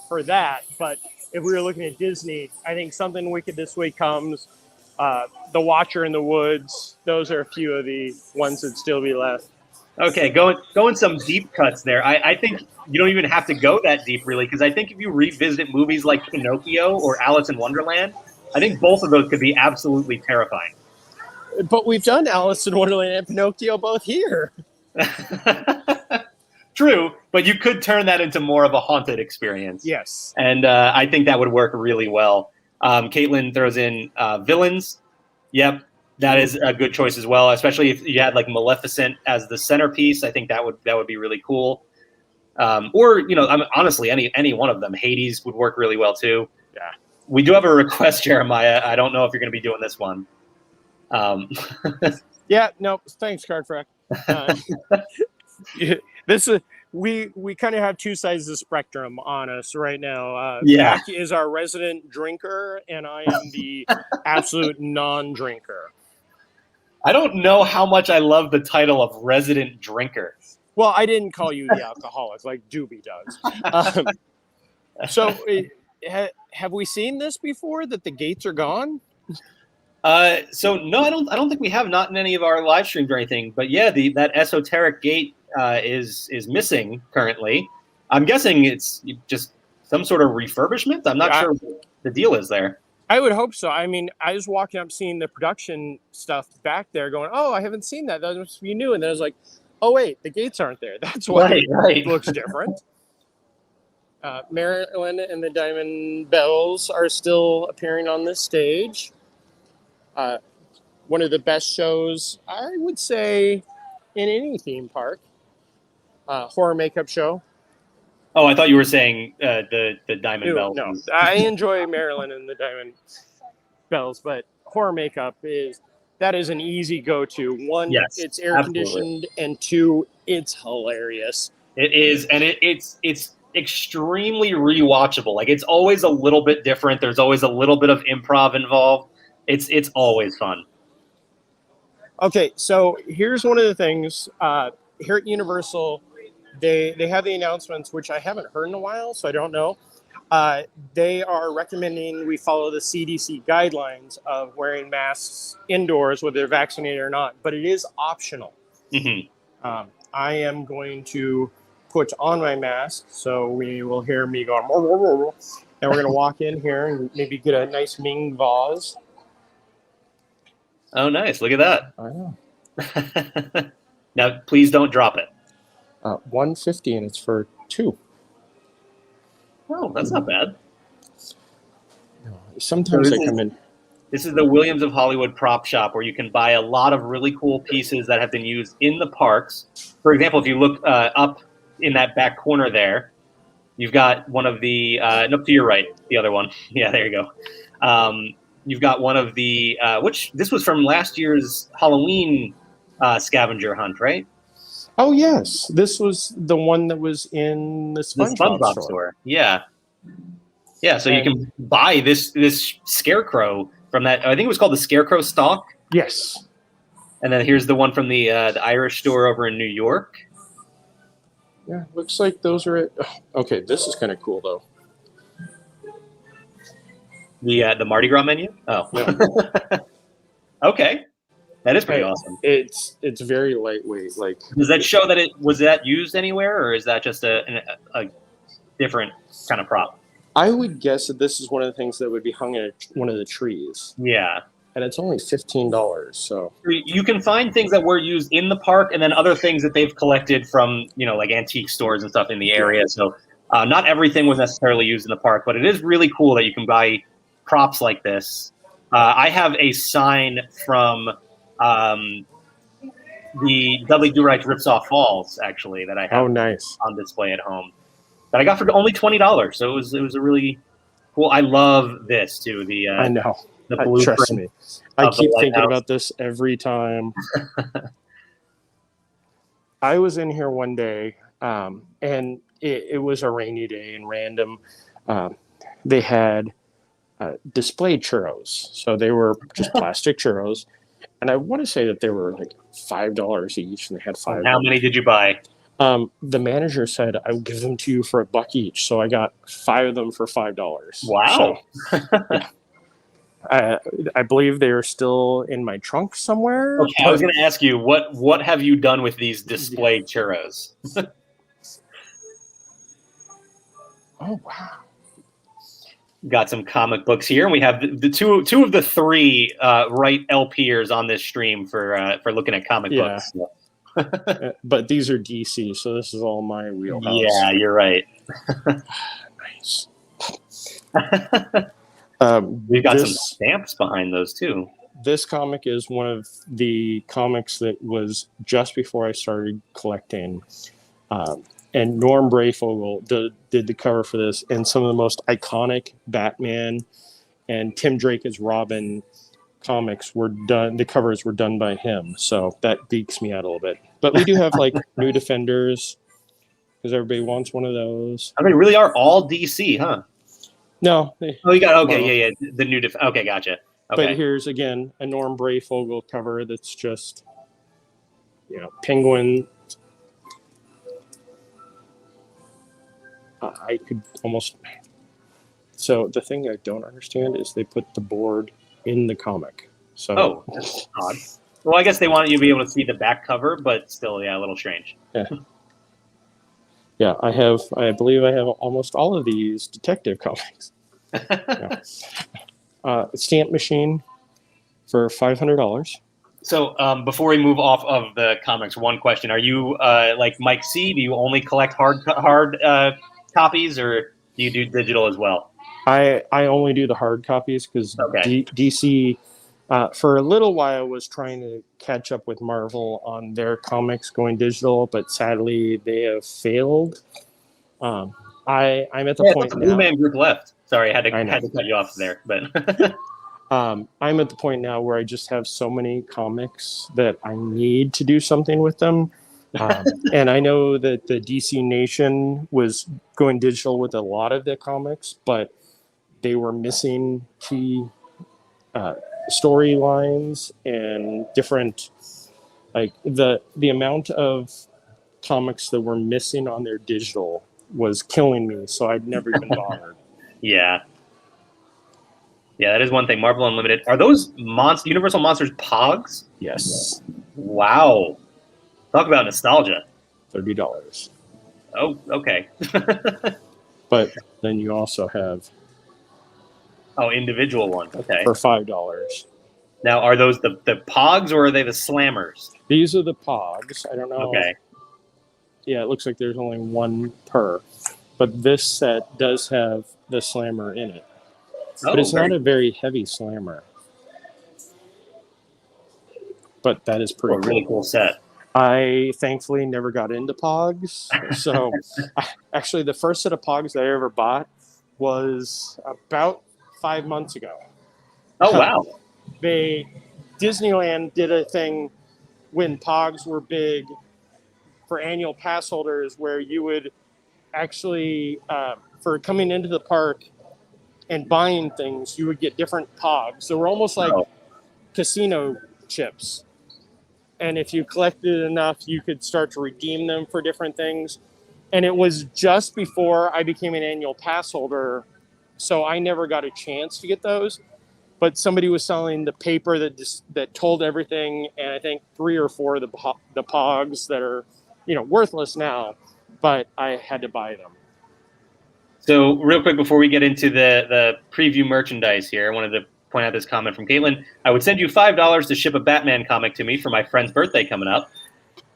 for that. But if we were looking at Disney, I think Something Wicked This Way Comes, The Watcher in the Woods, those are a few of the ones that still be left. Okay, going some deep cuts there. I think you don't even have to go that deep, really, because I think if you revisit movies like Pinocchio or Alice in Wonderland, I think both of those could be absolutely terrifying. But we've done Alice in Wonderland and Pinocchio both here. True, but you could turn that into more of a haunted experience. Yes. And I think that would work really well. Caitlin throws in villains. Yep, that is a good choice as well, especially if you had like Maleficent as the centerpiece. I think that would be really cool. Or, honestly, any one of them. Hades would work really well too. Yeah. We do have a request, Jeremiah. I don't know if you're going to be doing this one. Yeah, no, thanks, Cardfrack. This is we kind of have two sides of the spectrum on us right now. Mac is our resident drinker, and I am the absolute non-drinker. I don't know how much I love the title of resident drinker. Well, I didn't call you the alcoholic like Doobie does. So, have we seen this before, that the gates are gone? So no, I don't think we have, not in any of our live streams or anything. But yeah, that esoteric gate is missing currently. I'm guessing it's just some sort of refurbishment. I'm not sure what the deal is there. I would hope so. I mean, I was walking up seeing the production stuff back there going, oh, I haven't seen that. That must be new. And then I was like, Oh wait, the gates aren't there. That's why Right. it looks different. Marilyn and the Diamond Bells are still appearing on this stage. One of the best shows, I would say, in any theme park. Horror makeup show. Oh, I thought you were saying the Diamond Bells. No, I enjoy Marilyn and the Diamond Bells, but horror makeup is an easy go-to. One, Yes, it's air conditioned, and two, it's hilarious. It is, and it's extremely rewatchable. Like it's always a little bit different. There's always a little bit of improv involved. It's always fun. Okay, so here's one of the things here at Universal. They have the announcements, which I haven't heard in a while, so I don't know. They are recommending we follow the CDC guidelines of wearing masks indoors, whether they're vaccinated or not, but it is optional. Mm-hmm. I am going to put on my mask, so we will hear me going, and we're going to walk in here and maybe get a nice Ming vase. Oh, nice. Look at that. I know. Now, please don't drop it. $150, and it's for 2. Oh, that's not bad. Sometimes they come in. This is the Williams of Hollywood prop shop where you can buy a lot of really cool pieces that have been used in the parks. For example, if you look up in that back corner there, you've got one of the, up to your right, the other one. Yeah, there you go. You've got one of the, which this was from last year's Halloween scavenger hunt, right? Oh, yes. This was the one that was in the SpongeBob store. Yeah. Yeah, so you can buy this scarecrow from that. I think it was called the Scarecrow Stalk. Yes. And then here's the one from the Irish store over in New York. Yeah, looks like those are it. Okay, this is kind of cool, though. The Mardi Gras menu? Oh. Yeah. Okay. That is pretty awesome. It's very lightweight. Like, does that show that was that used anywhere, or is that just a different kind of prop? I would guess that this is one of the things that would be hung in one of the trees. Yeah. And it's only $15. So you can find things that were used in the park, and then other things that they've collected from, like antique stores and stuff in the area. So not everything was necessarily used in the park, but it is really cool that you can buy props like this. I have a sign from the Dudley Do-Right Rips Off Falls, actually, that I have on display at home. That I got for only $20, so it was a really cool. I love this too. I know. The blueprint. Trust me, I keep thinking about this every time. I was in here one day, and it was a rainy day and random. They had displayed churros, so they were just plastic churros, and I want to say that they were like $5 each, and they had 5. How many did you buy? The manager said, I will give them to you for $1 each. So I got 5 of them for $5. Wow. So, yeah. I believe they are still in my trunk somewhere. Okay, I was going to ask you, what have you done with these displayed churros? Oh, wow. Got some comic books here, and we have the two of the 3 right LPers on this stream for looking at comic books. So. But these are DC, so this is all my wheelhouse. Yeah, you're right. Nice. We've got some stamps behind those too. This comic is one of the comics that was just before I started collecting. And Norm Brayfogle did the cover for this, and some of the most iconic Batman and Tim Drake as Robin comics were done. The covers were done by him, so that geeks me out a little bit. But we do have like New Defenders, because everybody wants one of those. I mean, really are all DC, huh? No. Oh, you got yeah. The New Okay, gotcha. Okay. But here's again a Norm Brayfogle cover that's just Penguin. I could almost. So the thing I don't understand is they put the board in the comic. So that's odd. Well, I guess they wanted you to be able to see the back cover, but still, a little strange. Yeah. Yeah, I believe I have almost all of these detective comics. Yeah. Stamp machine for $500. So before we move off of the comics, one question: are you like Mike C? Do you only collect hard copies, or do you do digital as well? I only do the hard copies because Okay. DC for a little while was trying to catch up with Marvel on their comics going digital, but sadly they have failed. Um, I'm at the Yeah, it's point a Blue now. Man Group left. Sorry, I know. had to cut you off there, but I'm at the point now where I just have so many comics that I need to do something with them. And I know that the DC Nation was going digital with a lot of the comics, but they were missing key uh, storylines and different, like the amount of comics that were missing on their digital was killing me. So I'd never even bothered. yeah, yeah, that is one thing. Marvel Unlimited, are those Universal Monsters Pogs? Yes, Wow, talk about nostalgia. $30. Oh, okay. But then you also have Oh, individual ones. Okay. for $5. Now, are those the Pogs or are they the Slammers? These are the Pogs. I don't know. Okay. Yeah, it looks like there's only one per, but this set does have the slammer in it. But it's not a very heavy slammer. But that is pretty cool. Really cool set. I thankfully never got into Pogs. So actually, the first set of Pogs that I ever bought was about 5 months ago. Oh, wow. Disneyland did a thing when Pogs were big for annual pass holders where you would actually, for coming into the park and buying things, you would get different Pogs. They were almost like casino chips. And if you collected enough, you could start to redeem them for different things. And it was just before I became an annual pass holder, so I never got a chance to get those. But somebody was selling the paper that told everything, and I think 3 or 4 of the Pogs that are, worthless now, but I had to buy them. So, real quick before we get into the preview merchandise here, I wanted to point out this comment from Caitlin. I would send you $5 to ship a Batman comic to me for my friend's birthday coming up.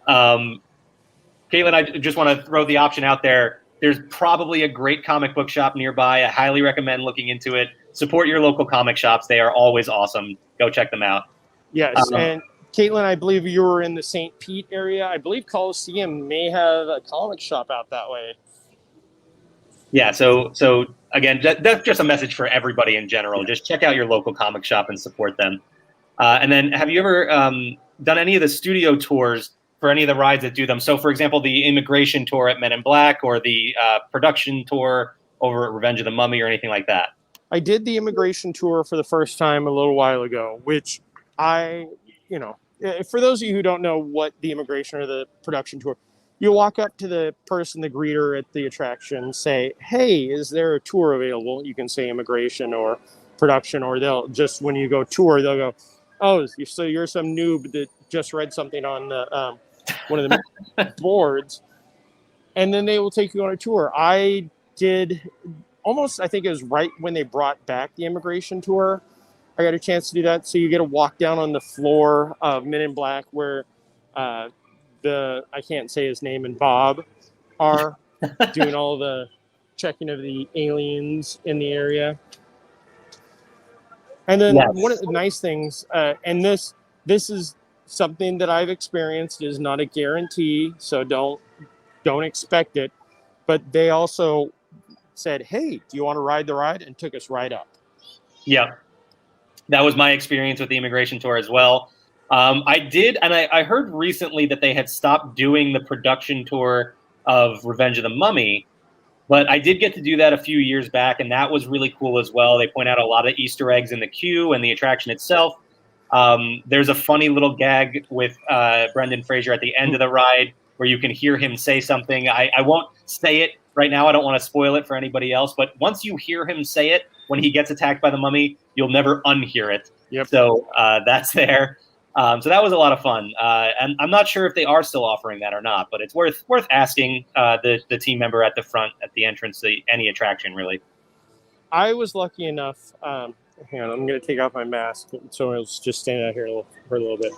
Caitlin, I just want to throw the option out there. There's probably a great comic book shop nearby. I highly recommend looking into it. Support your local comic shops. They are always awesome. Go check them out. Yes, and Caitlin, I believe you were in the St. Pete area. I believe Coliseum may have a comic shop out that way. Yeah, so again, that's just a message for everybody in general. Just check out your local comic shop and support them. And then, have you ever done any of the studio tours for any of the rides that do them? So, for example, the immigration tour at Men in Black, or the production tour over at Revenge of the Mummy, or anything like that? I did the immigration tour for the first time a little while ago, which for those of you who don't know what the immigration or the production tour, you walk up to the person, the greeter at the attraction, say, "Hey, is there a tour available?" You can say immigration or production, or they'll just, when you go tour, they'll go, "Oh, so you're some noob that just read something on the one of the boards," and then they will take you on a tour. I did almost, I think it was right when they brought back the immigration tour. I got a chance to do that. So you get to walk down on the floor of Men in Black where I can't say his name, and Bob are doing all the checking of the aliens in the area. And then one of the nice things, and this is something that I've experienced, is not a guarantee, so don't expect it. But they also said, "Hey, do you want to ride the ride?" and took us right up. Yeah, that was my experience with the immigration tour as well. I did, and I heard recently that they had stopped doing the production tour of Revenge of the Mummy, but I did get to do that a few years back, and that was really cool as well. They point out a lot of Easter eggs in the queue and the attraction itself. There's a funny little gag with Brendan Fraser at the end of the ride where you can hear him say something. I won't say it right now. I don't want to spoil it for anybody else, but once you hear him say it when he gets attacked by the mummy, you'll never unhear it. Yep. So that's there. So that was a lot of fun, and I'm not sure if they are still offering that or not, but it's worth asking the team member at the front at the entrance to any attraction, really. I was lucky enough. Hang on, I'm going to take off my mask, so I was just standing out here for a little bit.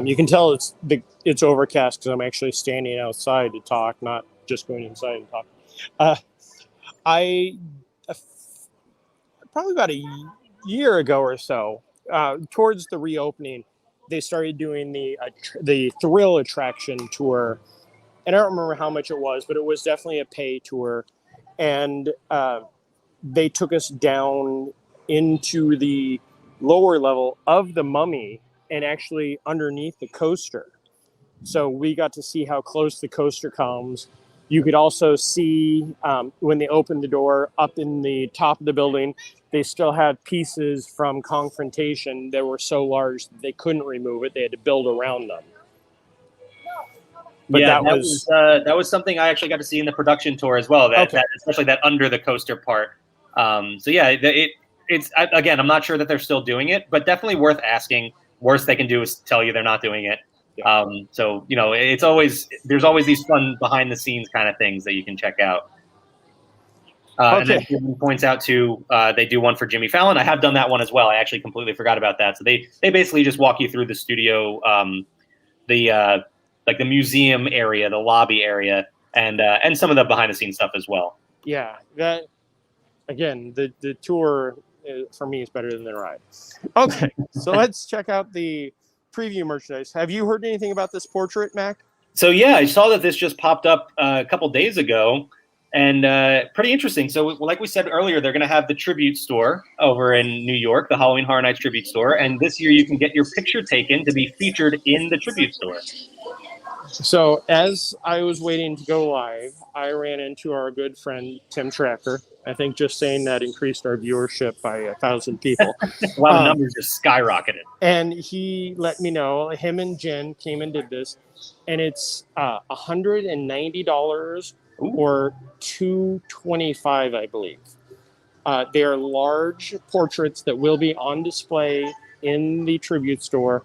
You can tell it's overcast because I'm actually standing outside to talk, not just going inside and talk. I probably about a year ago or so, towards the reopening, they started doing the thrill attraction tour, and I don't remember how much it was, but it was definitely a pay tour, and they took us down into the lower level of the Mummy and actually underneath the coaster. So we got to see how close the coaster comes. You could also see when they opened the door up in the top of the building, they still had pieces from Confrontation that were so large that they couldn't remove it. They had to build around them. But yeah, that was something I actually got to see in the production tour as well. That especially that under the coaster part. So yeah, it's again, I'm not sure that they're still doing it, but definitely worth asking. Worst they can do is tell you they're not doing it. Yeah. So there's always these fun behind the scenes kind of things that you can check out. And then Jimmy points out too, they do one for Jimmy Fallon. I have done that one as well. I actually completely forgot about that. So they basically just walk you through the studio, like the museum area, the lobby area, and some of the behind the scenes stuff as well. Yeah, that again, the tour for me is better than the ride. Okay, so let's check out the preview merchandise. Have you heard anything about this portrait, Mac? So yeah, I saw that this just popped up a couple days ago, and pretty interesting. So like we said earlier, they're going to have the tribute store over in New York, the Halloween Horror Nights tribute store, and this year you can get your picture taken to be featured in the tribute store. So as I was waiting to go live, I ran into our good friend Tim Tracker. I think just saying that increased our viewership by 1,000 people. Wow, the numbers just skyrocketed. And he let me know, him and Jen came and did this, and it's $190 or $225, I believe. They are large portraits that will be on display in the tribute store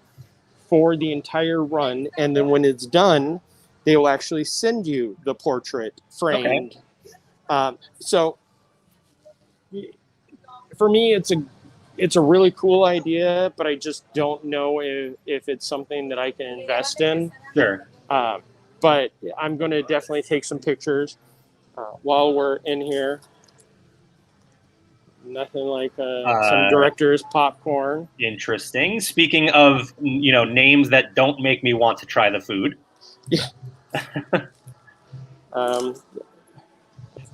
for the entire run, and then when it's done, they will actually send you the portrait framed. Okay. So for me, it's a really cool idea, but I just don't know if it's something that I can invest in. Sure. But I'm going to definitely take some pictures while we're in here. Nothing like some director's popcorn. Interesting. Speaking of, names that don't make me want to try the food. Yeah.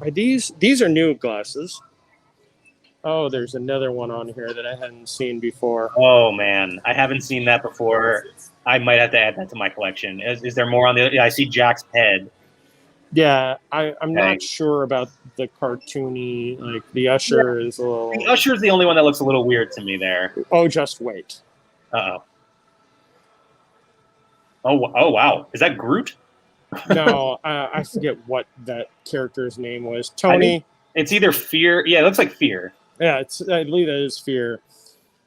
These are new glasses. Oh, there's another one on here that I hadn't seen before. Oh man, I haven't seen that before. I might have to add that to my collection. Is there more on the? Yeah, I see Jack's head. Yeah, I'm not sure about the cartoony, like the Usher is a little... The Usher's the only one that looks a little weird to me there. Oh, just wait. Uh-oh. Oh, wow. Is that Groot? No, I forget what that character's name was. Tony? It's either Fear. Yeah, it looks like Fear. Yeah, I believe that is Fear.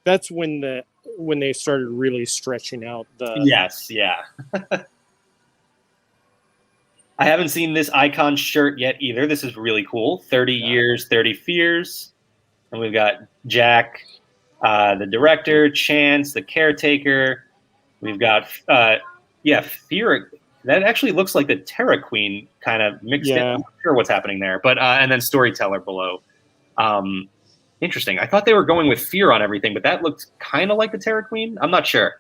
That's when they started really stretching out the... Yes, yeah. I haven't seen this Icon shirt yet either. This is really cool. 30 years, 30 fears. And we've got Jack, the director, Chance, the caretaker. We've got, Fear. That actually looks like the Terra Queen kind of mixed in. I'm not sure what's happening there. But and then Storyteller below. Interesting. I thought they were going with Fear on everything, but that looked kind of like the Terra Queen. I'm not sure.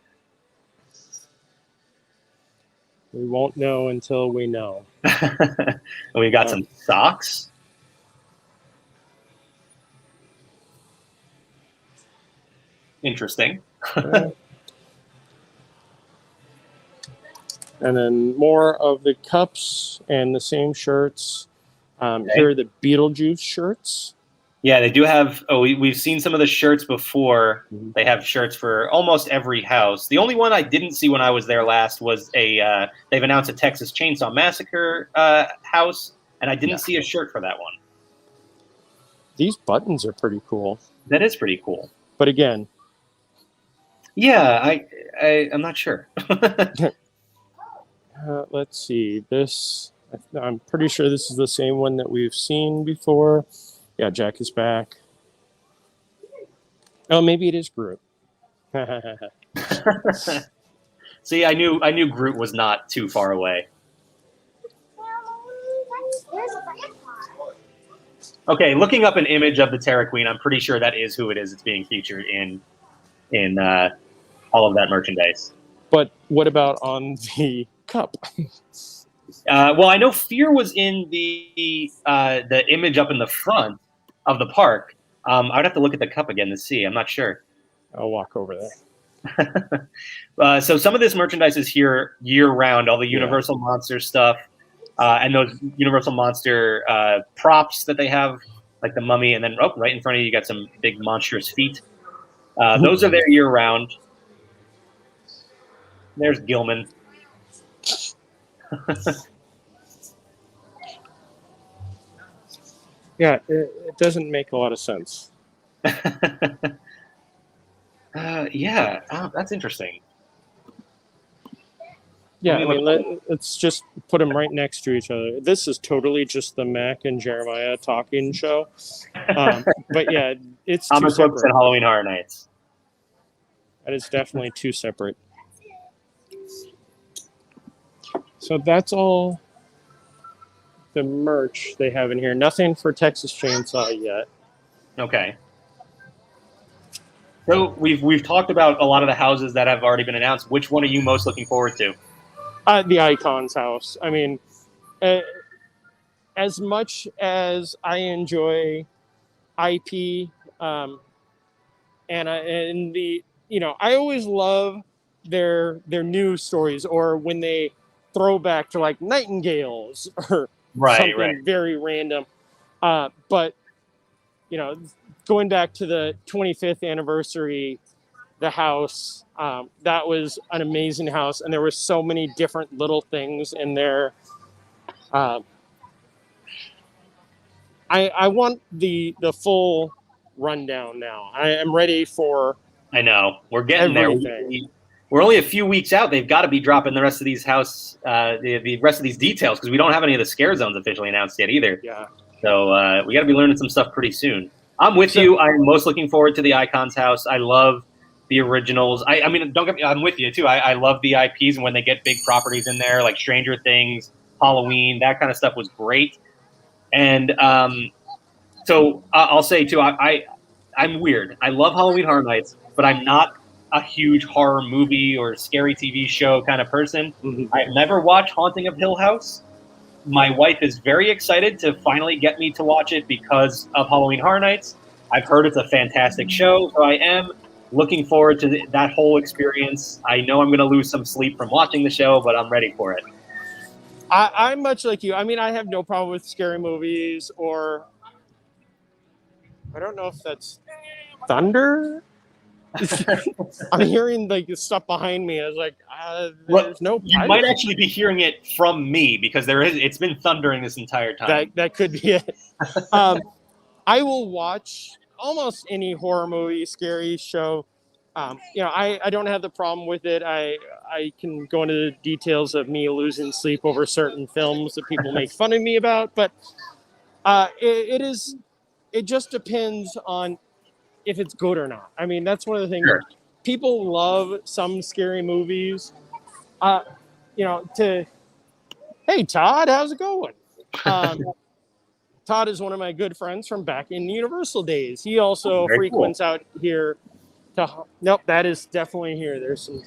We won't know until we know. And we got some socks. Interesting. And then more of the cups and the same shirts. Here are the Beetlejuice shirts. Yeah, they do have. Oh, we've seen some of the shirts before. Mm-hmm. They have shirts for almost every house. The only one I didn't see when I was there last was they've announced a Texas Chainsaw Massacre house, and I didn't see a shirt for that one. These buttons are pretty cool. That is pretty cool. But again, yeah, I'm not sure. Let's see. This, I'm pretty sure this is the same one that we've seen before. Yeah, Jack is back. Oh, maybe it is Groot. See, I knew Groot was not too far away. Okay, looking up an image of the Terra Queen, I'm pretty sure that is who it is. It's being featured in all of that merchandise. But what about on the cup? Well, I know Fear was in the image up in the front of the park. I'd have to look at the cup again to see. I'm not sure. I'll walk over there. So some of this merchandise is here year round. All the Universal Monster stuff, and those Universal Monster props that they have, like the mummy, and then right in front of you, you got some big monstrous feet. Those are there year round. There's Gilman. Yeah, it doesn't make a lot of sense. Yeah, that's interesting. Yeah, I mean, let's just put them right next to each other. This is totally just the Mac and Jeremiah talking show. But yeah, it's two Comic books separate. and Halloween Horror Nights. That is definitely two separate. So that's all the merch they have in here. Nothing for Texas Chainsaw yet. Okay. So we've talked about a lot of the houses that have already been announced. Which one are you most looking forward to? The Icon's house. I mean, as much as I enjoy IP, and the I always love their new stories, or when they throw back to like Nightingales or something very random. But going back to the 25th anniversary, the house, that was an amazing house, and there were so many different little things in there. I want the full rundown now. I am ready for. I know we're getting everything. there. We're only a few weeks out. They've got to be dropping the rest of these the rest of these details, because we don't have any of the scare zones officially announced yet either. Yeah. So we got to be learning some stuff pretty soon. I'm with you. I'm most looking forward to the Icon's house. I love the originals. I mean, don't get me. I'm with you too. I love the IPs, and when they get big properties in there, like Stranger Things, Halloween, that kind of stuff was great. And so I'll say too, I'm weird. I love Halloween Horror Nights, but I'm not a huge horror movie or scary TV show kind of person. Mm-hmm. I've never watched Haunting of Hill House. My wife is very excited to finally get me to watch it because of Halloween Horror Nights. I've heard it's a fantastic show, so I am looking forward to that whole experience. I know I'm going to lose some sleep from watching the show, but I'm ready for it. I'm much like you. I mean, I have no problem with scary movies, or I don't know if that's thunder. I'm hearing like stuff behind me. I was like, there's no. You might actually be hearing it from me, because it's been thundering this entire time. That could be it. I will watch almost any horror movie, scary show. I don't have the problem with it. I can go into the details of me losing sleep over certain films that people make fun of me about, but it just depends on if it's good or not. I mean, that's one of the things. Sure. People love some scary movies. Hey, Todd, how's it going? Todd is one of my good friends from back in Universal days. He also frequents out here. Nope, that is definitely here. There's some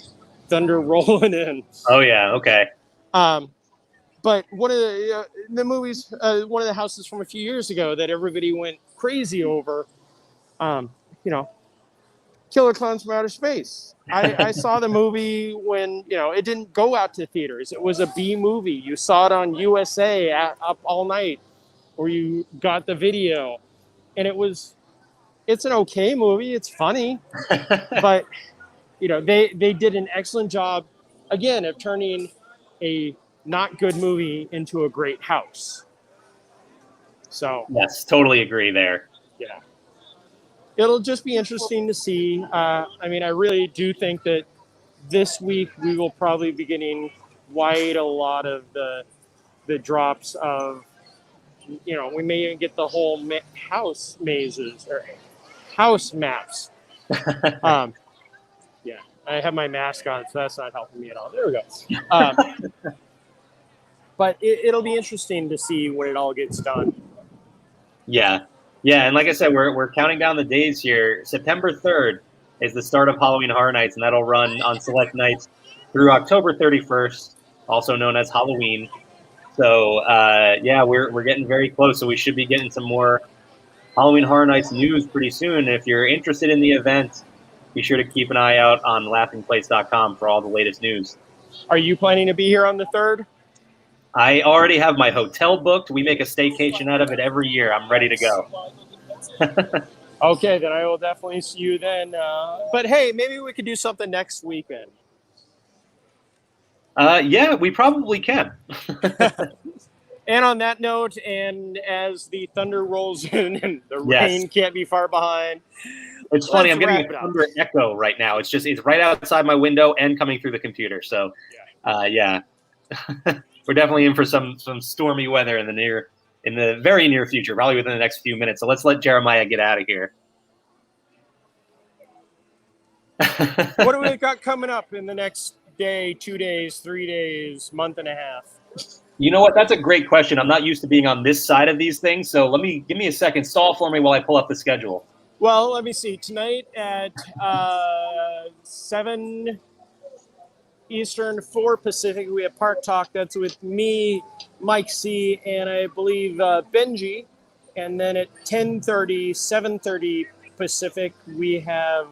thunder rolling in. Oh, yeah, okay. But one of the movies, one of the houses from a few years ago that everybody went crazy over, Killer Clowns from Outer Space. I saw the movie when, it didn't go out to theaters. It was a B movie. You saw it on USA up all night, or you got the video. And it's an okay movie. It's funny. But, they did an excellent job, again, of turning a not good movie into a great house. So. Yes, totally agree there. Yeah. It'll just be interesting to see. I really do think that this week we will probably be getting quite a lot of the drops of, we may even get the whole house mazes or house maps. Yeah. I have my mask on, so that's not helping me at all. There we go. But it'll be interesting to see when it all gets done. Yeah. Yeah, and like I said, we're counting down the days here. September 3rd is the start of Halloween Horror Nights, and that'll run on select nights through October 31st, also known as Halloween. So, yeah, we're getting very close, so we should be getting some more Halloween Horror Nights news pretty soon. If you're interested in the event, be sure to keep an eye out on laughingplace.com for all the latest news. Are you planning to be here on the 3rd? I already have my hotel booked. We make a staycation out of it every year. I'm ready to go. Okay, then I will definitely see you then. But hey, maybe we could do something next weekend. Yeah, we probably can. And on that note, and as the thunder rolls in and the Yes. rain can't be far behind, It's funny. I'm let's getting wrap a it up. thunder echo right now. It's right outside my window and coming through the computer. So, yeah, we're definitely in for some stormy weather in the very near future, probably within the next few minutes. So let's let Jeremiah get out of here. What do we got coming up in the next day, 2 days, 3 days, month and a half? You know what? That's a great question. I'm not used to being on this side of these things, so give me a second. Stall for me while I pull up the schedule. Well, let me see. Tonight at 7 Eastern, 4 Pacific, we have Park Talk. That's with me, Mike C., and I believe Benji. And then at 10:30, 7:30 Pacific, we have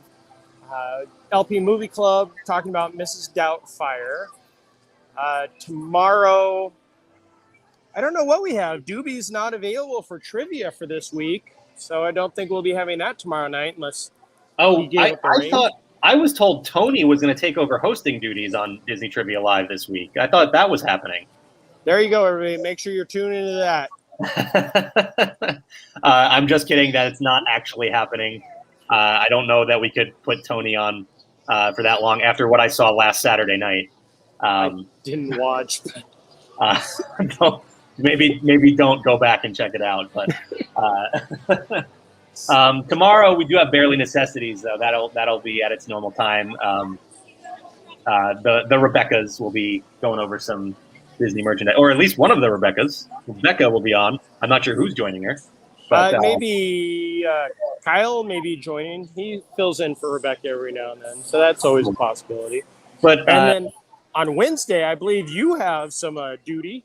LP Movie Club talking about Mrs. Doubtfire. Tomorrow, I don't know what we have. Doobie's not available for trivia for this week, so I don't think we'll be having that tomorrow night unless. I was told Tony was going to take over hosting duties on Disney Trivia Live this week. I thought that was happening. There you go, everybody. Make sure you're tuning into that. I'm just kidding that it's not actually happening. I don't know that we could put Tony on for that long after what I saw last Saturday night. I didn't watch. Maybe don't go back and check it out. But tomorrow we do have Barely Necessities, though. That'll be at its normal time. The Rebeccas will be going over some Disney merchandise, or at least one of the Rebeccas. Rebecca will be on. I'm not sure who's joining her. But, maybe Kyle may be joining. He fills in for Rebecca every now and then, so that's always a possibility. But and then on Wednesday, I believe you have some duty.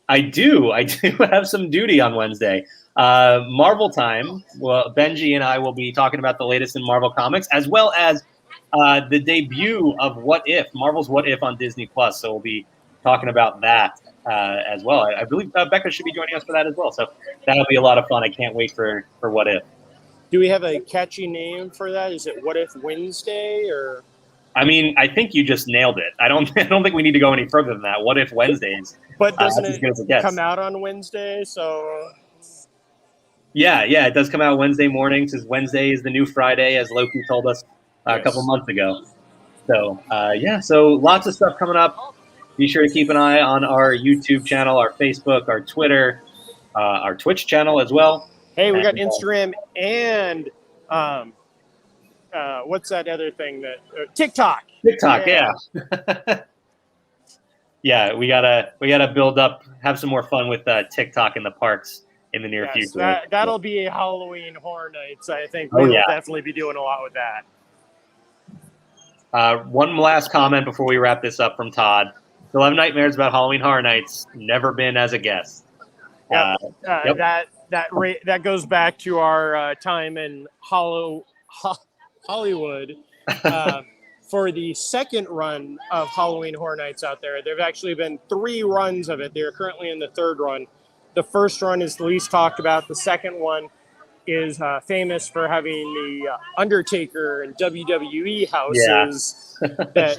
I do have some duty on Wednesday. Marvel time. Well, Benji and I will be talking about the latest in Marvel Comics, as well as the debut of Marvel's What If on Disney Plus. So we'll be talking about that as well. I believe Becca should be joining us for that as well. So that'll be a lot of fun. I can't wait for What If. Do we have a catchy name for that? Is it What If Wednesday or? I mean, I think you just nailed it. I don't think we need to go any further than that. What If Wednesdays? But doesn't it come out on Wednesday? So. Yeah, it does come out Wednesday mornings. Since Wednesday is the new Friday, as Loki told us a couple months ago. So so lots of stuff coming up. Be sure to keep an eye on our YouTube channel, our Facebook, our Twitter, our Twitch channel as well. Hey, we got Instagram and what's that other thing that TikTok? TikTok, yeah. Yeah, we gotta build up, have some more fun with TikTok in the parks in the near future. That'll be a Halloween Horror Nights. I think we'll definitely be doing a lot with that. One last comment before we wrap this up from Todd. Still have nightmares about Halloween Horror Nights. Never been as a guest. Yep. That goes back to our time in Hollywood. For the second run of Halloween Horror Nights out there, there have actually been 3 runs of it. They're currently in the 3rd run. The first run is the least talked about. The second one is famous for having the Undertaker and WWE houses. That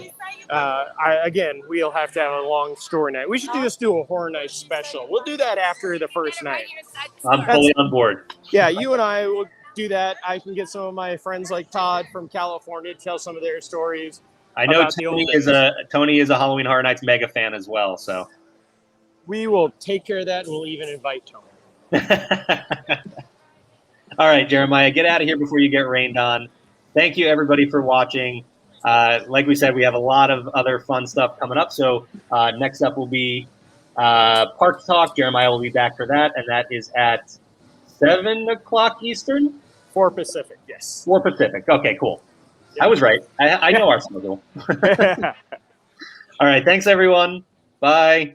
we'll have to have a long story night. We should just do a Horror Night special. We'll do that after the first night. I'm fully on board. Yeah, you and I will do that. I can get some of my friends like Todd from California to tell some of their stories. I know Tony is a Halloween Horror Nights mega fan as well, so we will take care of that, and we'll even invite Tony. All right, Jeremiah, get out of here before you get rained on. Thank you, everybody, for watching. Like we said, we have a lot of other fun stuff coming up. So next up will be Park Talk. Jeremiah will be back for that, and that is at 7 o'clock Eastern. 4 Pacific, yes. 4 Pacific. Okay, cool. Yep. I was right. I know our schedule. All right. Thanks, everyone. Bye.